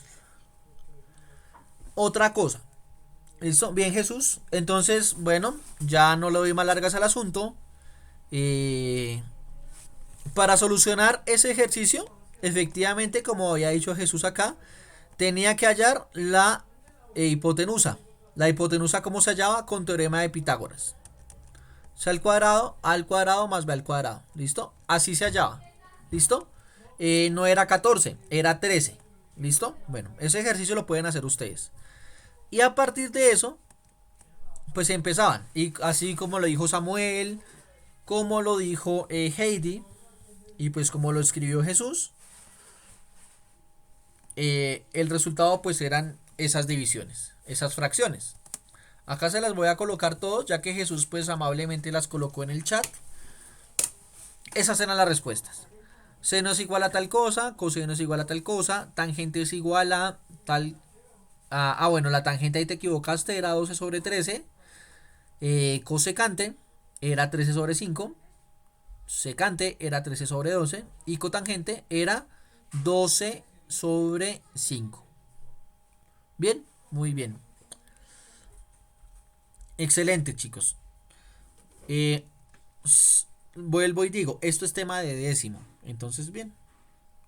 Otra cosa. ¿Listo? Bien, Jesús. Entonces, bueno, ya no le doy más largas al asunto. Para solucionar ese ejercicio, efectivamente, como había dicho Jesús acá, tenía que hallar la hipotenusa. La hipotenusa, ¿cómo se hallaba? Con teorema de Pitágoras. O sea, al cuadrado más b al cuadrado. ¿Listo? Así se hallaba. ¿Listo? No era 14, era 13. ¿Listo? Bueno, ese ejercicio lo pueden hacer ustedes. Y a partir de eso, pues empezaban. Y así como lo dijo Samuel, como lo dijo Heidi, y pues como lo escribió Jesús, el resultado pues eran esas divisiones, esas fracciones. Acá se las voy a colocar todos, ya que Jesús pues amablemente las colocó en el chat. Esas eran las respuestas. Seno es igual a tal cosa, coseno es igual a tal cosa, tangente es igual a tal... bueno, la tangente ahí te equivocaste, era 12 sobre 13. Cosecante era 13 sobre 5. Secante era 13 sobre 12. Y cotangente era 12 sobre 5. Bien, muy bien. Excelente, chicos. Vuelvo y digo, esto es tema de décimo. Entonces, bien.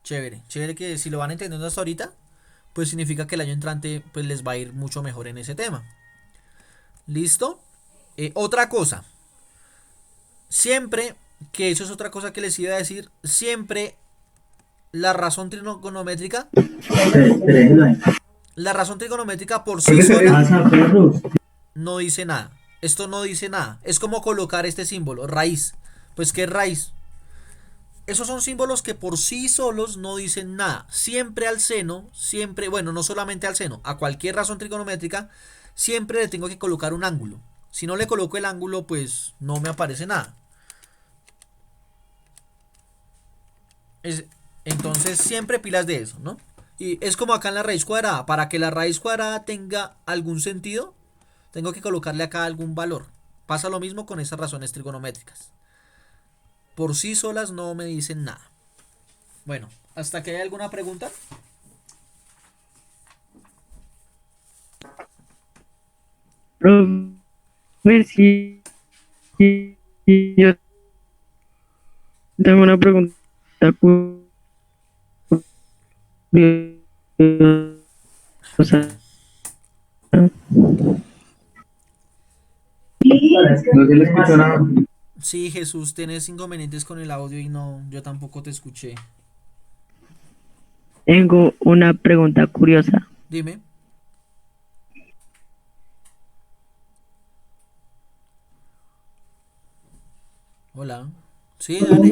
Chévere. Chévere que si lo van entendiendo hasta ahorita, pues significa que el año entrante pues les va a ir mucho mejor en ese tema. ¿Listo? Otra cosa. Siempre, que eso es otra cosa que les iba a decir, siempre la razón trigonométrica por sí sola no dice nada. Esto no dice nada. Es como colocar este símbolo, raíz. Pues, ¿qué es raíz? Esos son símbolos que por sí solos no dicen nada. Siempre al seno, siempre, bueno, no solamente al seno, a cualquier razón trigonométrica, siempre le tengo que colocar un ángulo. Si no le coloco el ángulo, pues no me aparece nada. Entonces, siempre pilas de eso, ¿no? Y es como acá en la raíz cuadrada. Para que la raíz cuadrada tenga algún sentido, tengo que colocarle acá algún valor. Pasa lo mismo con esas razones trigonométricas. Por sí solas no me dicen nada. Bueno, ¿hasta que hay alguna pregunta? Profe, sí, yo tengo una pregunta curiosa. No se le escuchó nada. Sí, Jesús, tienes inconvenientes con el audio y no, yo tampoco te escuché. Tengo una pregunta curiosa. Dime. Hola. Sí, dale.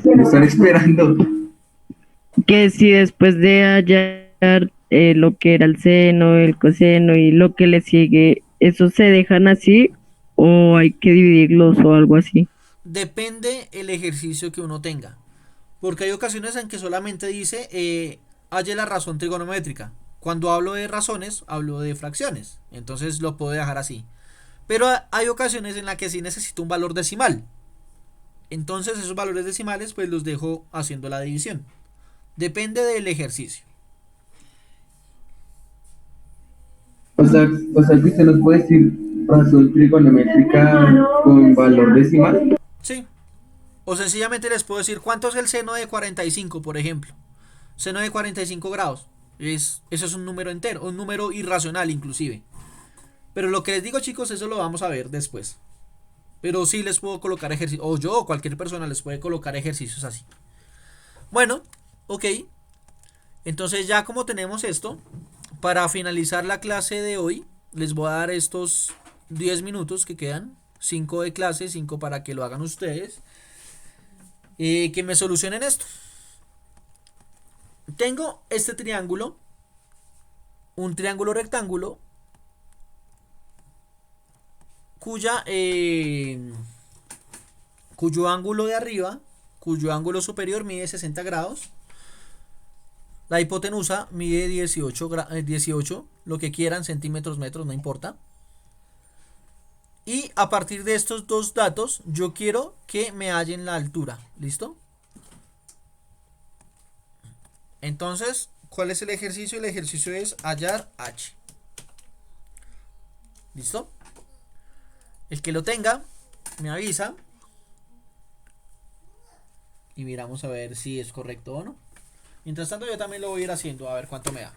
Me están esperando. Que si después de hallar lo que era el seno, el coseno y lo que le sigue, ¿eso se dejan así o hay que dividirlos o algo así? Depende el ejercicio que uno tenga. Porque hay ocasiones en que solamente dice halle la razón trigonométrica. Cuando hablo de razones, hablo de fracciones. Entonces lo puedo dejar así. Pero hay ocasiones en las que sí necesito un valor decimal. Entonces esos valores decimales pues los dejo haciendo la división. Depende del ejercicio. O sea que usted nos puede decir razón trigonométrica con valor decimal. Sí. O sencillamente les puedo decir cuánto es el seno de 45, por ejemplo. Seno de 45 grados. Eso es un número entero, un número irracional inclusive. Pero lo que les digo, chicos, eso lo vamos a ver después. Pero sí les puedo colocar ejercicios. O yo o cualquier persona les puede colocar ejercicios así. Bueno, ok. Entonces ya como tenemos esto, para finalizar la clase de hoy, les voy a dar estos 10 minutos que quedan. 5 de clase, 5 para que lo hagan ustedes. Que me solucionen esto. Tengo este triángulo. Un triángulo rectángulo. Cuyo ángulo de arriba, cuyo ángulo superior mide 60 grados. La hipotenusa mide 18, lo que quieran, centímetros, metros, no importa. Y a partir de estos dos datos, yo quiero que me hallen la altura. ¿Listo? Entonces, ¿cuál es el ejercicio? El ejercicio es hallar h. ¿Listo? El que lo tenga, me avisa. Y miramos a ver si es correcto o no. Mientras tanto, yo también lo voy a ir haciendo, a ver cuánto me da.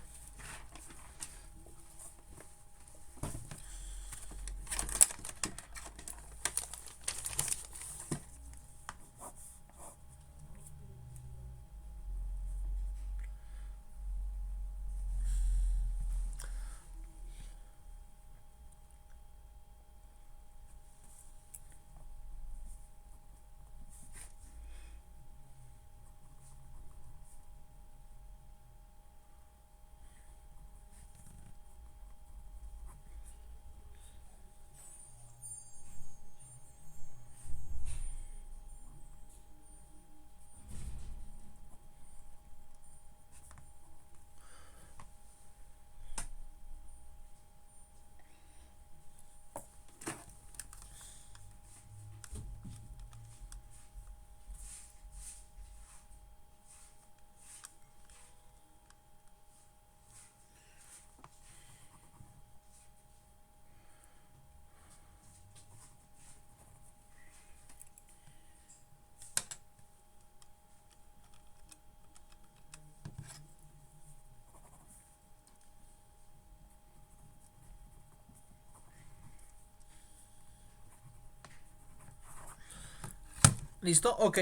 ¿Listo? Ok.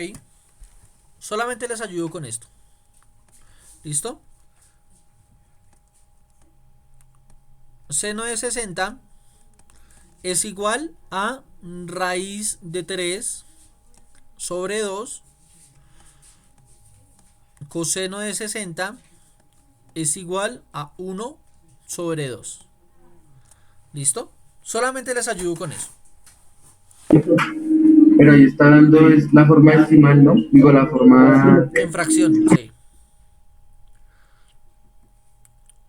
Solamente les ayudo con esto. ¿Listo? Seno de 60 es igual a raíz de 3 sobre 2. Coseno de 60 es igual a 1 sobre 2. ¿Listo? Solamente les ayudo con eso. Pero ahí está dando es la forma decimal, ¿no? Digo, la forma... En fracción, sí.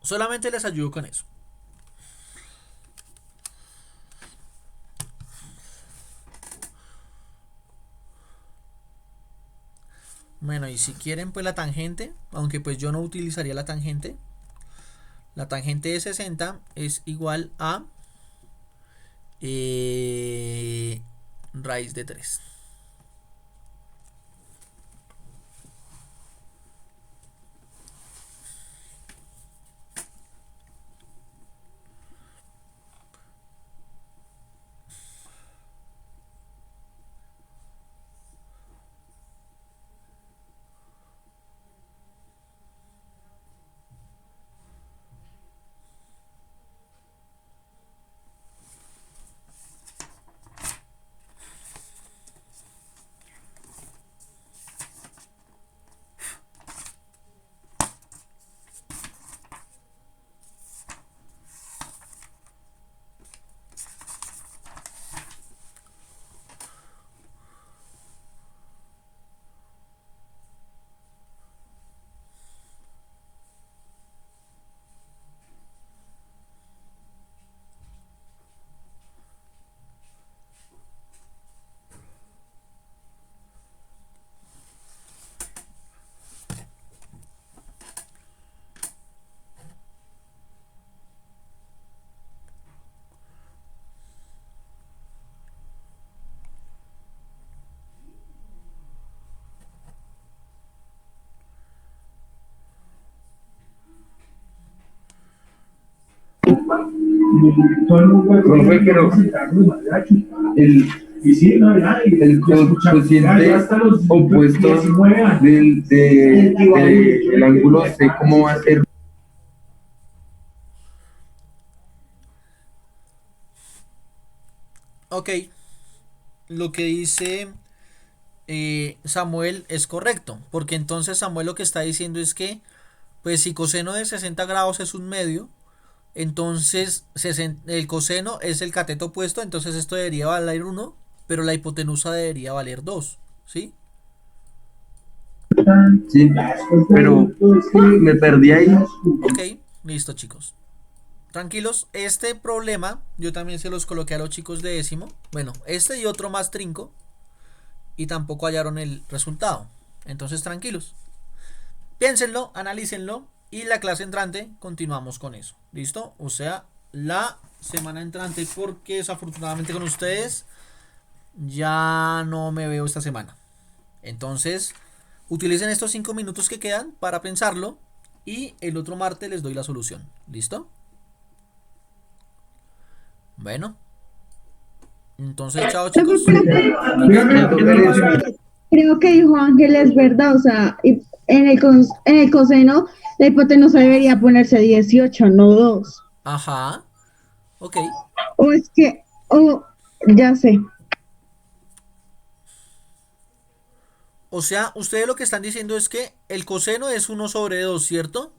Solamente les ayudo con eso. Bueno, y si quieren pues la tangente, aunque pues yo no utilizaría la tangente. La tangente de 60 es igual a raíz de 3. Profe, pero el cociente opuesto del ángulo C, ¿cómo va a ser? Ok, lo que dice Samuel es correcto, porque entonces Samuel lo que está diciendo es que, pues si coseno de 60 grados es un medio, entonces el coseno es el cateto opuesto, entonces esto debería valer 1, pero la hipotenusa debería valer 2, ¿sí? Sí, pero me perdí ahí. Ok, listo chicos. Tranquilos, este problema yo también se los coloqué a los chicos de décimo. Bueno, este y otro más trinco. Y tampoco hallaron el resultado. Entonces tranquilos. Piénsenlo, analícenlo. Y la clase entrante continuamos con eso. ¿Listo? O sea, la semana entrante, porque desafortunadamente con ustedes ya no me veo esta semana. Entonces, utilicen estos 5 minutos que quedan para pensarlo. Y el otro martes les doy la solución. ¿Listo? Bueno. Entonces, chao chicos. Creo que dijo Ángel es verdad, o sea, en el coseno la hipotenusa debería ponerse 18, no 2. Ajá. Ok. O es que, ya sé. O sea, ustedes lo que están diciendo es que el coseno es 1/2, ¿cierto?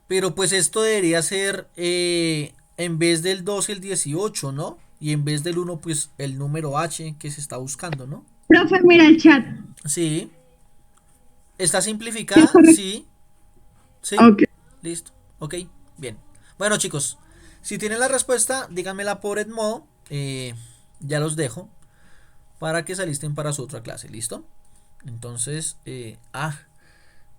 Pero pues esto debería ser en vez del 2 el 18, ¿no? Y en vez del 1 pues el número h que se está buscando, ¿no? Profe, mira el chat. Sí. ¿Está ¿Es simplificada? correcto? Sí. Sí. Ok. Listo. Ok. Bien. Bueno chicos, si tienen la respuesta, díganmela por Edmo. Ya los dejo para que se alisten para su otra clase. ¿Listo? Entonces,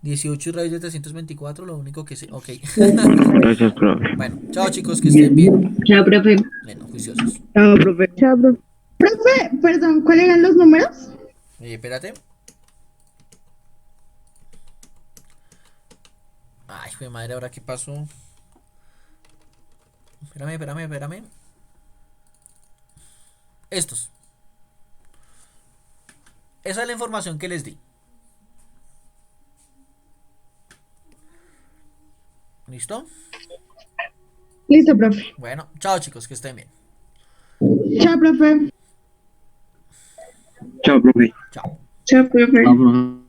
18 y raíz de 324, lo único que sé. Ok. Gracias, profe. Bueno, chao chicos, que estén bien. Chao, profe. Bueno, juiciosos. Chao, profe. Chao, profe. Profe, perdón, ¿cuáles eran los números? Espérate. Ay, hijo de madre, ¿ahora qué pasó? Espérame. Estos. Esa es la información que les di. ¿Listo? Listo, profe. Bueno, chao chicos, que estén bien. Chao, profe. Chao, profe. Chao. Chao, profe. Chao, profe.